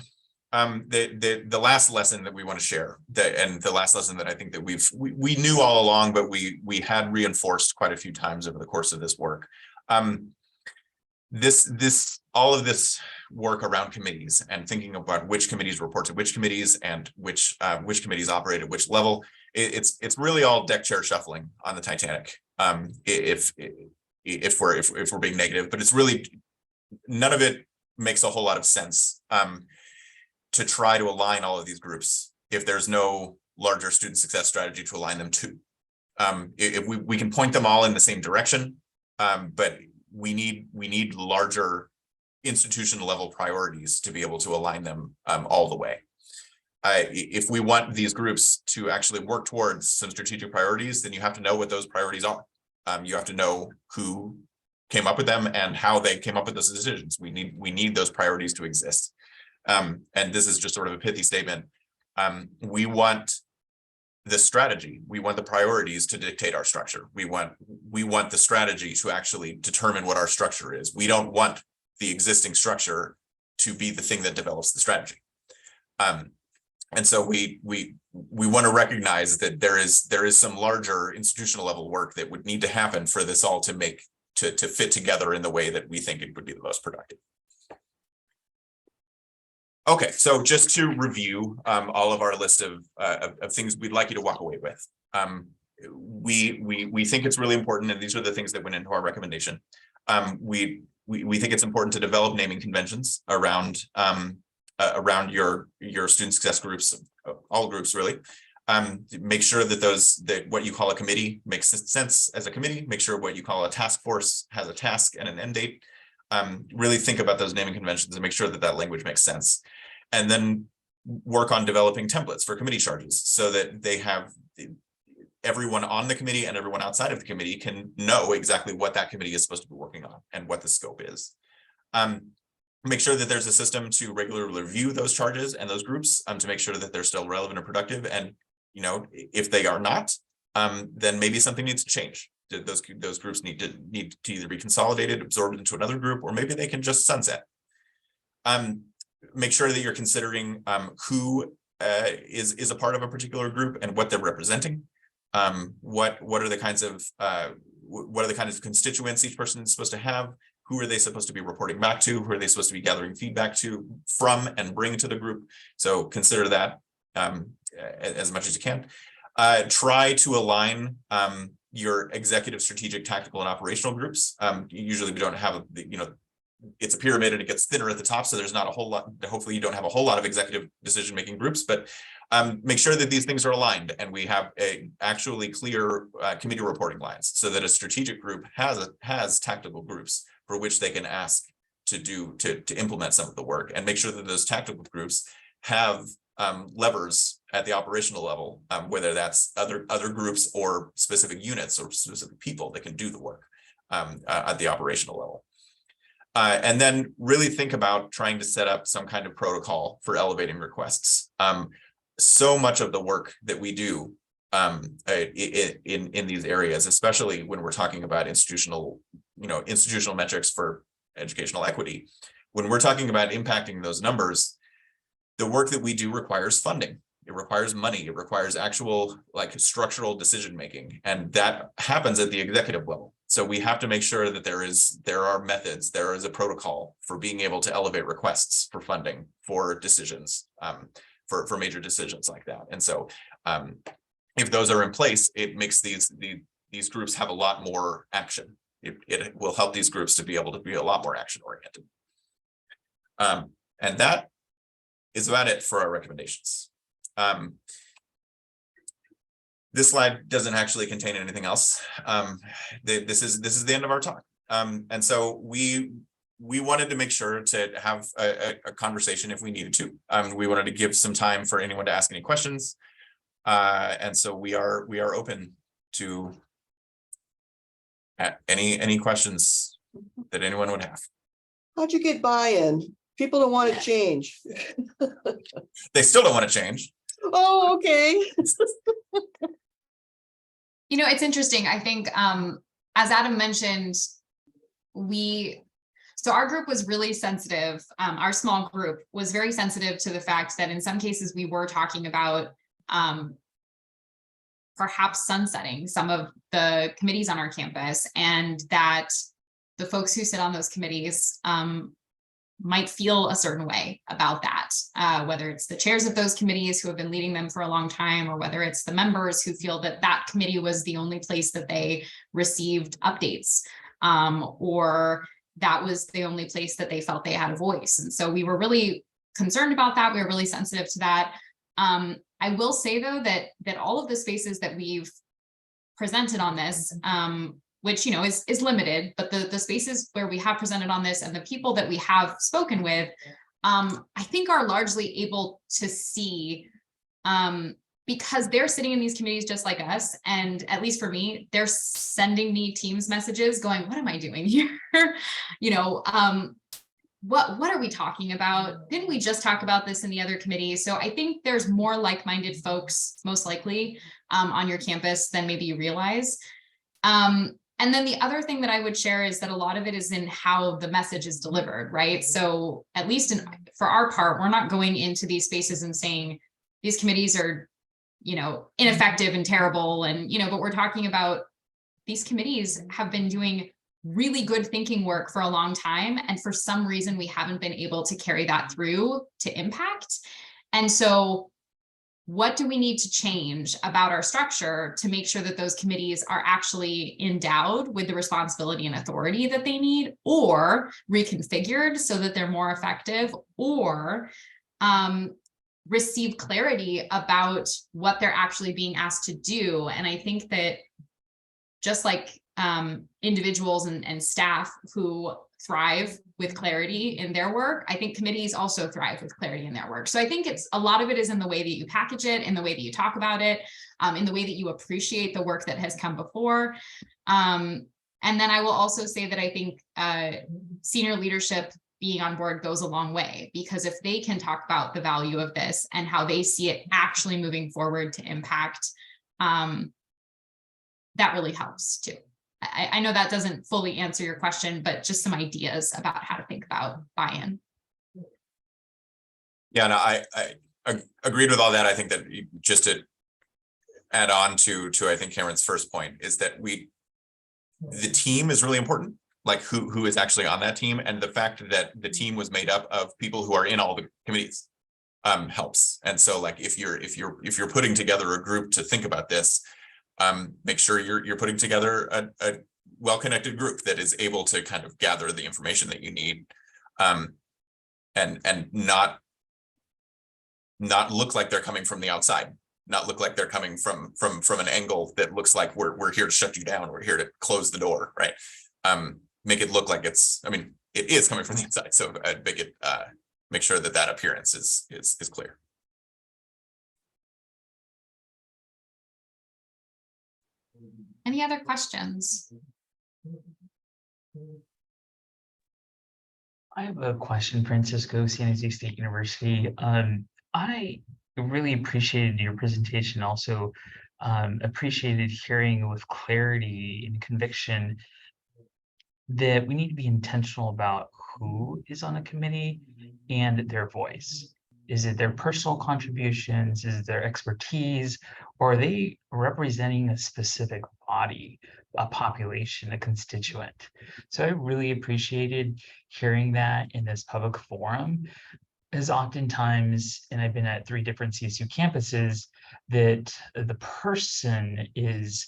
Speaker 1: the last lesson that we want to share, and the last lesson that I think that we knew all along, but we had reinforced quite a few times over the course of this work. All of this work around committees and thinking about which committees report to which committees and which committees operate at which level, it's really all deck chair shuffling on the Titanic. If we're being negative, but it's really none of it makes a whole lot of sense to try to align all of these groups if there's no larger student success strategy to align them to. If we can point them all in the same direction, but we need larger institution level priorities to be able to align them all the way. If we want these groups to actually work towards some strategic priorities, then you have to know what those priorities are. You have to know who came up with them and how they came up with those decisions. We need those priorities to exist. And this is just sort of a pithy statement. We want the strategy. We want the priorities to dictate our structure. We want the strategy to actually determine what our structure is. We don't want the existing structure to be the thing that develops the strategy. And so we want to recognize that there is some larger institutional level work that would need to happen for this all to fit together in the way that we think it would be the most productive. Okay, so just to review all of our list of things we'd like you to walk away with. We think it's really important, and these are the things that went into our recommendation. We think it's important to develop naming conventions around your student success groups, all groups really. Make sure that what you call a committee makes sense as a committee. Make sure what you call a task force has a task and an end date. Really think about those naming conventions and make sure that language makes sense. And then work on developing templates for committee charges so that they have everyone on the committee and everyone outside of the committee can know exactly what that committee is supposed to be working on and what the scope is. Make sure that there's a system to regularly review those charges and those groups to make sure that they're still relevant and productive. And if they are not, then maybe something needs to change. Those groups need to either be consolidated, absorbed into another group, or maybe they can just sunset. Make sure that you're considering who is a part of a particular group and what they're representing. What are the kinds of constituents each person is supposed to have? Who are they supposed to be reporting back to? Who are they supposed to be gathering feedback from and bring to the group? So consider that as much as you can. Try to align your executive, strategic, tactical, and operational groups. Usually we don't have, it's a pyramid and it gets thinner at the top, so there's not a whole lot. Hopefully you don't have a whole lot of executive decision-making groups, but make sure that these things are aligned and we have actually clear committee reporting lines so that a strategic group has tactical groups for which they can ask to implement some of the work, and make sure that those tactical groups have levers at the operational level, whether that's other groups or specific units or specific people that can do the work at the operational level. And then really think about trying to set up some kind of protocol for elevating requests. So much of the work that we do in these areas, especially when we're talking about institutional metrics for educational equity, when we're talking about impacting those numbers, the work that we do requires funding. It requires money. It requires actual structural decision making, and that happens at the executive level. So we have to make sure that there are methods, there is a protocol for being able to elevate requests for funding for decisions, for major decisions like that. And so if those are in place, it makes these groups have a lot more action. It will help these groups to be able to be a lot more action oriented. And that is about it for our recommendations. This slide doesn't actually contain anything else. This is the end of our talk. And so we wanted to make sure to have a conversation if we needed to. We wanted to give some time for anyone to ask any questions. And so we are open to any questions that anyone would have.
Speaker 3: How'd you get buy-in? People don't want to change.
Speaker 1: They still don't want to change.
Speaker 3: Oh, okay.
Speaker 2: You know, it's interesting. I think, as Adam mentioned, so our group was really sensitive. Our small group was very sensitive to the fact that in some cases we were talking about perhaps sunsetting some of the committees on our campus, and that the folks who sit on those committees might feel a certain way about that, whether it's the chairs of those committees who have been leading them for a long time, or whether it's the members who feel that that committee was the only place that they received updates, or that was the only place that they felt they had a voice. And so we were really concerned about that. We were really sensitive to that. I will say, though, that all of the spaces that we've presented on this, which, you know, is limited, but the spaces where we have presented on this and the people that we have spoken with, I think are largely able to see, because they're sitting in these committees just like us. And at least for me, they're sending me Teams messages going, what am I doing here? You know, what are we talking about? Didn't we just talk about this in the other committees? So I think there's more like-minded folks, most likely, on your campus than maybe you realize. And then the other thing that I would share is that a lot of it is in how the message is delivered, right? So at least for our part, we're not going into these spaces and saying these committees are, you know, ineffective and terrible. And, you know, but we're talking about these committees have been doing really good thinking work for a long time. And for some reason, we haven't been able to carry that through to impact. And so what do we need to change about our structure to make sure that those committees are actually endowed with the responsibility and authority that they need, or reconfigured so that they're more effective, or receive clarity about what they're actually being asked to do? And I think that just like individuals and staff who thrive with clarity in their work, I think committees also thrive with clarity in their work. So I think it's a lot of it is in the way that you package it, in the way that you talk about it, in the way that you appreciate the work that has come before. And then I will also say that I think senior leadership being on board goes a long way, because if they can talk about the value of this and how they see it actually moving forward to impact, that really helps too. I know that doesn't fully answer your question, but just some ideas about how to think about buy-in.
Speaker 1: Yeah, no, I agreed with all that. I think that just to add on to I think Cameron's first point is that the team is really important, like who is actually on that team, and the fact that the team was made up of people who are in all the committees helps. And so, like, if you're putting together a group to think about this, make sure you're putting together a well-connected group that is able to kind of gather the information that you need, and not look like they're coming from the outside, not look like they're coming from an angle that looks like we're here to shut you down, we're here to close the door, right? Make it look like it's, I mean, it is coming from the inside, so make sure that appearance is clear.
Speaker 2: Any other questions?
Speaker 4: I have a question, Francisco, San Jose State University. I really appreciated your presentation. Also, appreciated hearing with clarity and conviction that we need to be intentional about who is on a committee and their voice. Is it their personal contributions? Is it their expertise? Or are they representing a specific body, a population, a constituent? So I really appreciated hearing that in this public forum, as oftentimes, and I've been at 3 different CSU campuses, that the person is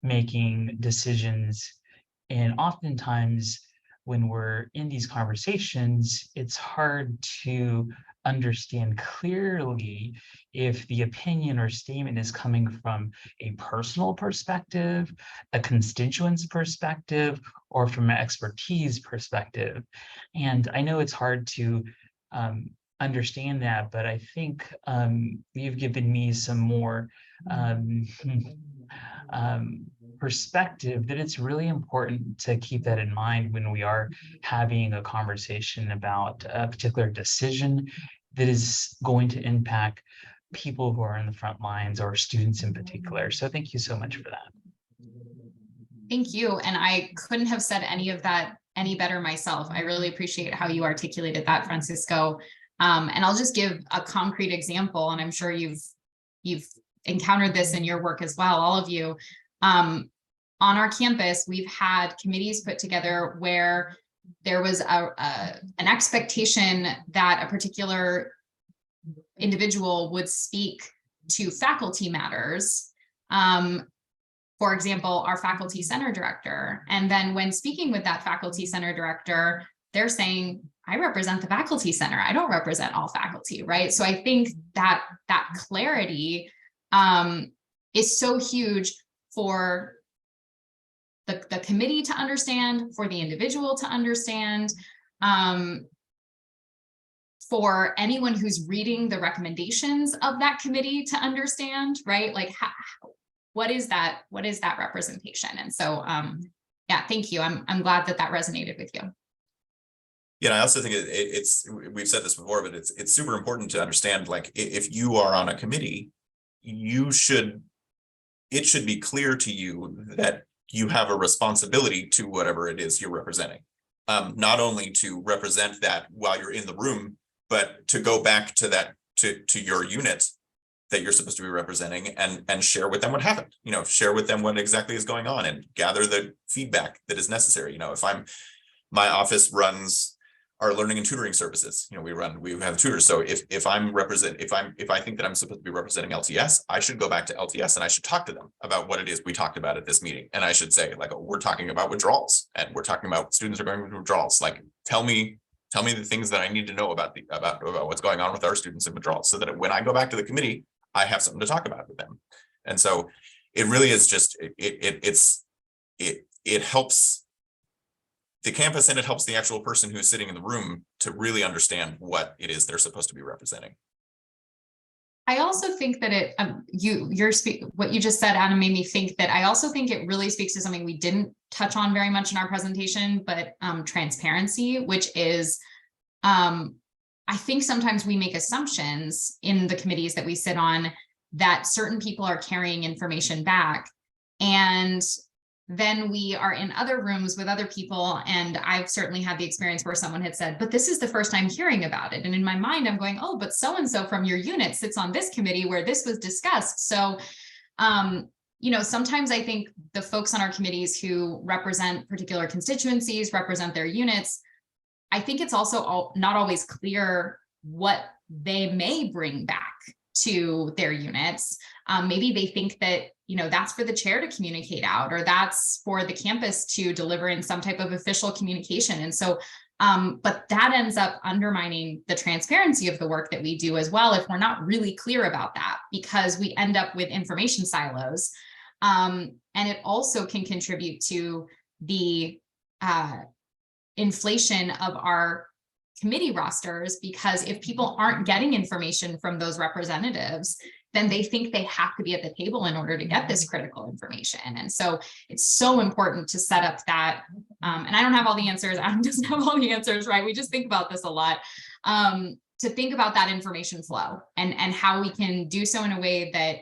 Speaker 4: making decisions. And oftentimes when we're in these conversations, it's hard to understand clearly if the opinion or statement is coming from a personal perspective, a constituent's perspective, or from an expertise perspective. And I know it's hard to understand that, but I think you've given me some more perspective that it's really important to keep that in mind when we are having a conversation about a particular decision that is going to impact people who are in the front lines or students in particular. So thank you so much for that.
Speaker 2: Thank you. And I couldn't have said any of that any better myself. I really appreciate how you articulated that, Francisco. And I'll just give a concrete example, and I'm sure you've encountered this in your work as well, all of you. On our campus, we've had committees put together where there was an expectation that a particular individual would speak to faculty matters. For example, our faculty center director. And then when speaking with that faculty center director, they're saying, I represent the faculty center. I don't represent all faculty, right? So I think that clarity is so huge for the committee to understand, for the individual to understand, for anyone who's reading the recommendations of that committee to understand, right? Like, what is that representation? And so, yeah, thank you. I'm glad that resonated with you.
Speaker 1: Yeah, I also think we've said this before, but it's super important to understand, like, if you are on a committee, it should be clear to you that you have a responsibility to whatever it is you're representing. Not only to represent that while you're in the room, but to go back to that, to your unit that you're supposed to be representing and share with them what happened, share with them what exactly is going on and gather the feedback that is necessary. If my office runs our learning and tutoring services, we have tutors. So if I think that I'm supposed to be representing LTS, I should go back to LTS and I should talk to them about what it is we talked about at this meeting. And I should say, like, oh, we're talking about withdrawals and we're talking about students are going through withdrawals. Like, tell me the things that I need to know about what's going on with our students in withdrawals, so that when I go back to the committee, I have something to talk about with them. And so it really is just, it helps the campus, and it helps the actual person who's sitting in the room to really understand what it is they're supposed to be representing.
Speaker 2: I also think that what you just said, Adam, made me think that I also think it really speaks to something we didn't touch on very much in our presentation, but transparency, which is, I think sometimes we make assumptions in the committees that we sit on that certain people are carrying information back. And then we are in other rooms with other people. And I've certainly had the experience where someone had said, but this is the first time hearing about it. And in my mind, I'm going, oh, but so-and-so from your unit sits on this committee where this was discussed. So, sometimes I think the folks on our committees who represent particular constituencies, represent their units, I think it's also not always clear what they may bring back to their units. Maybe they think that, that's for the chair to communicate out, or that's for the campus to deliver in some type of official communication. And so, but that ends up undermining the transparency of the work that we do as well, if we're not really clear about that, because we end up with information silos. And it also can contribute to the inflation of our committee rosters, because if people aren't getting information from those representatives, then they think they have to be at the table in order to get this critical information. And so it's so important to set up that, and I don't have all the answers, Adam doesn't have all the answers, right? We just think about this a lot, to think about that information flow and how we can do so in a way that,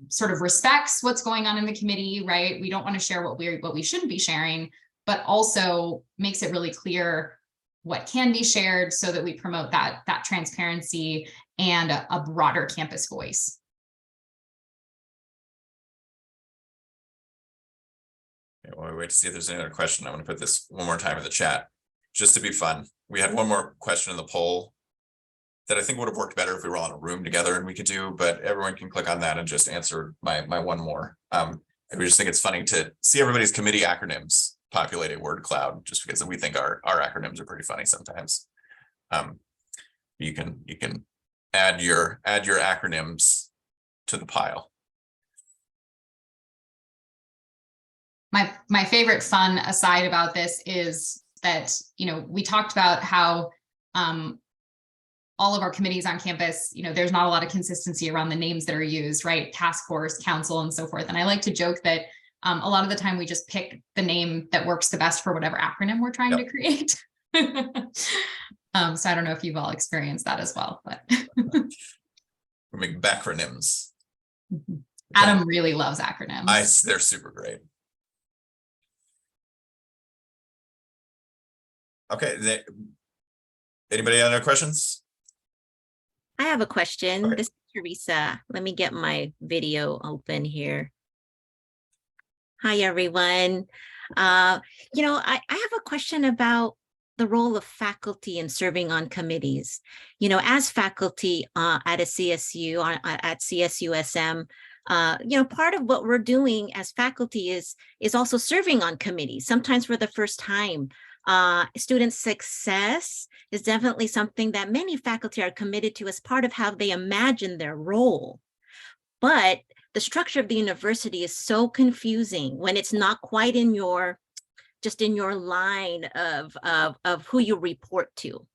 Speaker 2: sort of respects what's going on in the committee, right? We don't want to share what we shouldn't be sharing, but also makes it really clear what can be shared, so that we promote that transparency and a broader campus voice.
Speaker 1: Okay, while we wait to see if there's any other question, I'm going to put this one more time in the chat, just to be fun. We had one more question in the poll that I think would have worked better if we were all in a room together and we could do, but everyone can click on that and just answer my one more. And we just think it's funny to see everybody's committee acronyms populate a word cloud, just because we think our acronyms are pretty funny sometimes. You can add your acronyms to the pile.
Speaker 2: My favorite fun aside about this is that, we talked about how all of our committees on campus, there's not a lot of consistency around the names that are used, right? Task force, council, and so forth. And I like to joke that a lot of the time we just pick the name that works the best for whatever acronym we're trying to create. So I don't know if you've all experienced that as well, but
Speaker 1: We make backronyms.
Speaker 2: Adam really loves acronyms.
Speaker 1: They're super great. Okay, anybody have other questions?
Speaker 5: I have a question.
Speaker 1: Okay.
Speaker 5: This is Teresa. Let me get my video open here. Hi, everyone. I have a question about the role of faculty in serving on committees. As faculty at a CSU, at CSU SM, part of what we're doing as faculty is also serving on committees, sometimes for the first time. Student success is definitely something that many faculty are committed to as part of how they imagine their role. But the structure of the university is so confusing when it's not quite in your line of who you report to.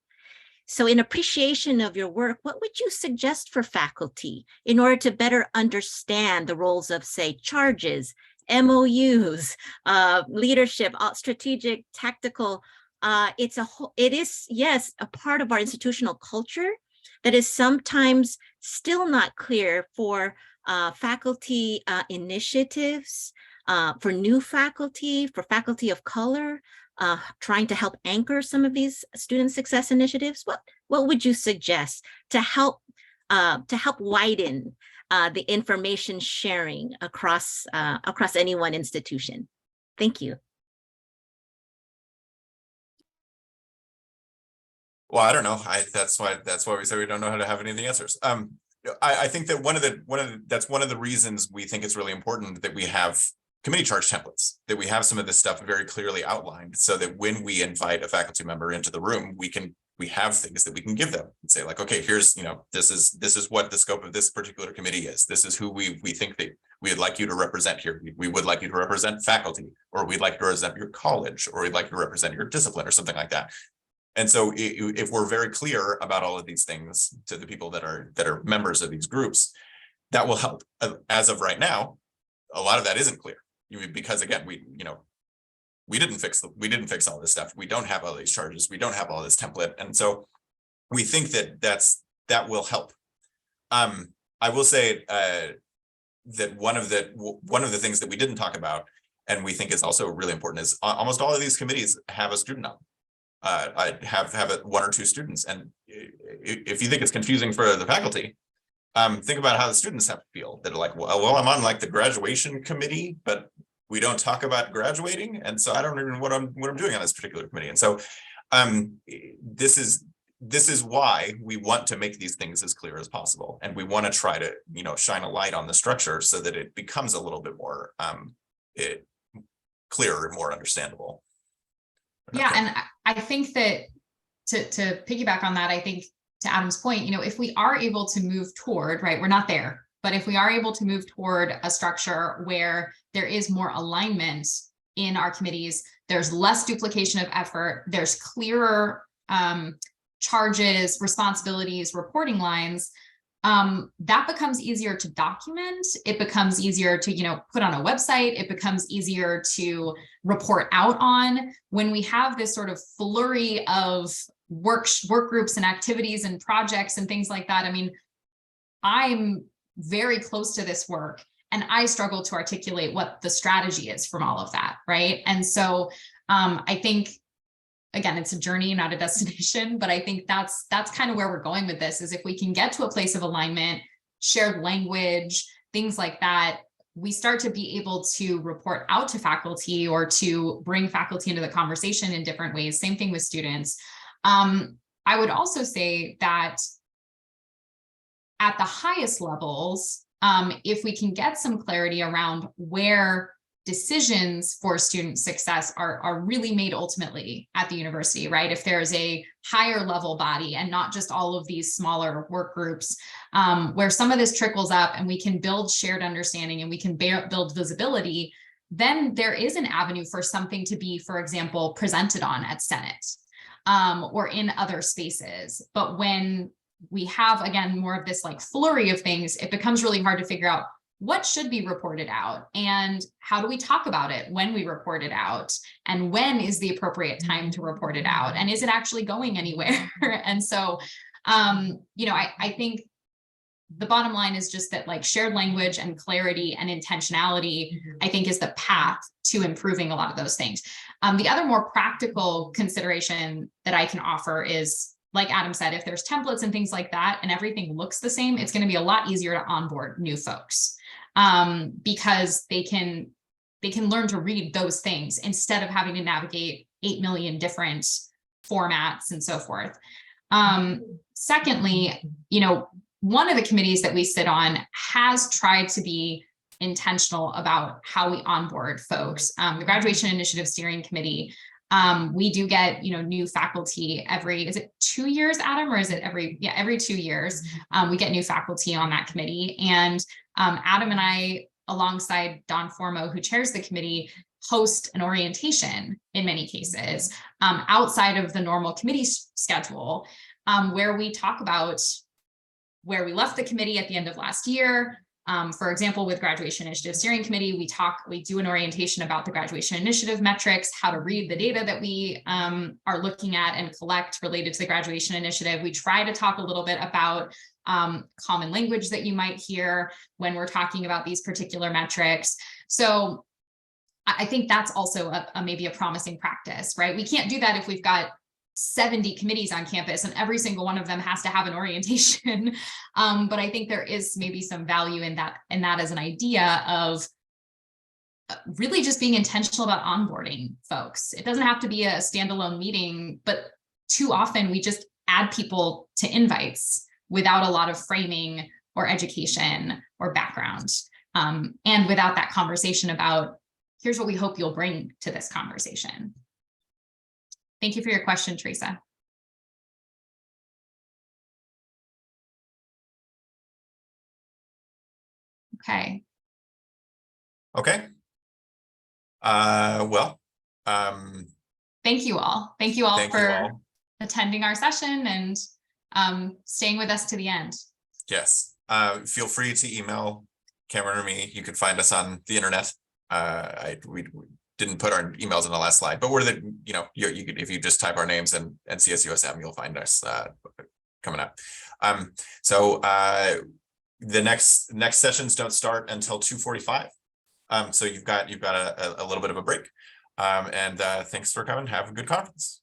Speaker 5: So in appreciation of your work, what would you suggest for faculty in order to better understand the roles of, say, charges, MOUs, leadership, strategic, tactical? It is, yes, a part of our institutional culture that is sometimes still not clear for faculty initiatives, for new faculty, for faculty of color, trying to help anchor some of these student success initiatives. What would you suggest to help widen the information sharing across any one institution? Thank you.
Speaker 1: Well, I don't know. That's why we say we don't know how to have any of the answers. I think that that's one of the reasons we think it's really important that we have committee charge templates, that we have some of this stuff very clearly outlined, so that when we invite a faculty member into the room, we have things that we can give them and say, like, okay, here's, this is what the scope of this particular committee is. This is who we think that we would like you to represent here. We would like you to represent faculty, or we'd like to represent your college, or we'd like to represent your discipline, or something like that. And so if we're very clear about all of these things to the people that are members of these groups, that will help. As of right now, a lot of that isn't clear, because again, we didn't fix all this stuff. We don't have all these charges. We don't have all this template. And so we think that will help. I will say that one of the things that we didn't talk about, and we think is also really important, is almost all of these committees have a student on. I have one or two students, and if you think it's confusing for the faculty, think about how the students have to feel. That are like, well, I'm on like the graduation committee, but we don't talk about graduating, and so I don't even know what I'm doing on this particular committee. And so, this is why we want to make these things as clear as possible, and we want to try to shine a light on the structure so that it becomes a little bit more clearer and more understandable.
Speaker 2: Yeah, and I think that to piggyback on that, I think to Adam's point, if we are able to move toward, right, we're not there, but if we are able to move toward a structure where there is more alignment in our committees, there's less duplication of effort, there's clearer charges, responsibilities, reporting lines, that becomes easier to document. It becomes easier to, put on a website. It becomes easier to report out on. When we have this sort of flurry of work groups and activities and projects and things like that, I mean, I'm very close to this work, and I struggle to articulate what the strategy is from all of that, right? And so I think, again, it's a journey, not a destination, but I think that's kind of where we're going with this, is if we can get to a place of alignment, shared language, things like that, we start to be able to report out to faculty or to bring faculty into the conversation in different ways. Same thing with students. I would also say that at the highest levels, if we can get some clarity around where decisions for student success are really made ultimately at the university, right? If there's a higher level body and not just all of these smaller work groups, where some of this trickles up and we can build shared understanding and we can build visibility, then there is an avenue for something to be, for example, presented on at Senate or in other spaces. But when we have, again, more of this like flurry of things, it becomes really hard to figure out what should be reported out and how do we talk about it when we report it out, and when is the appropriate time to report it out, and is it actually going anywhere? And so, you know, I think the bottom line is just that like shared language and clarity and intentionality, I think, is the path to improving a lot of those things. The other more practical consideration that I can offer is, like Adam said, if there's templates and things like that and everything looks the same, it's going to be a lot easier to onboard new folks because they can learn to read those things instead of having to navigate 8 million different formats and so forth. Secondly, you know, one of the committees that we sit on has tried to be intentional about how we onboard folks. The Graduation Initiative Steering Committee, we do get, you know, new faculty every, is it 2 years, Adam, or is it every 2 years? We get new faculty on that committee. And Adam and I, alongside Don Formo, who chairs the committee, host an orientation in many cases outside of the normal committee schedule, where we talk about where we left the committee at the end of last year. For example, with Graduation Initiative Steering Committee, we do an orientation about the Graduation Initiative metrics, how to read the data that we are looking at and collect related to the Graduation Initiative. We try to talk a little bit about common language that you might hear when we're talking about these particular metrics. So I think that's also maybe a promising practice, right? We can't do that if we've got 70 committees on campus and every single one of them has to have an orientation. But I think there is maybe some value in that as an idea of really just being intentional about onboarding folks. It doesn't have to be a standalone meeting, but too often we just add people to invites without a lot of framing or education or background, and without that conversation about, here's what we hope you'll bring to this conversation. Thank you for your question, Teresa. Okay.
Speaker 1: Okay. Well,
Speaker 2: thank you all. Thank you all
Speaker 1: thank you
Speaker 2: for
Speaker 1: all.
Speaker 2: attending our session and staying with us to the end.
Speaker 1: Yes. Feel free to email Cameron or me. You can find us on the internet. We didn't put our emails in the last slide, but we're the, you know, you could, if you just type our names and CSU SM, you'll find us coming up. So the next sessions don't start until 2:45. So you've got a little bit of a break. And thanks for coming. Have a good conference.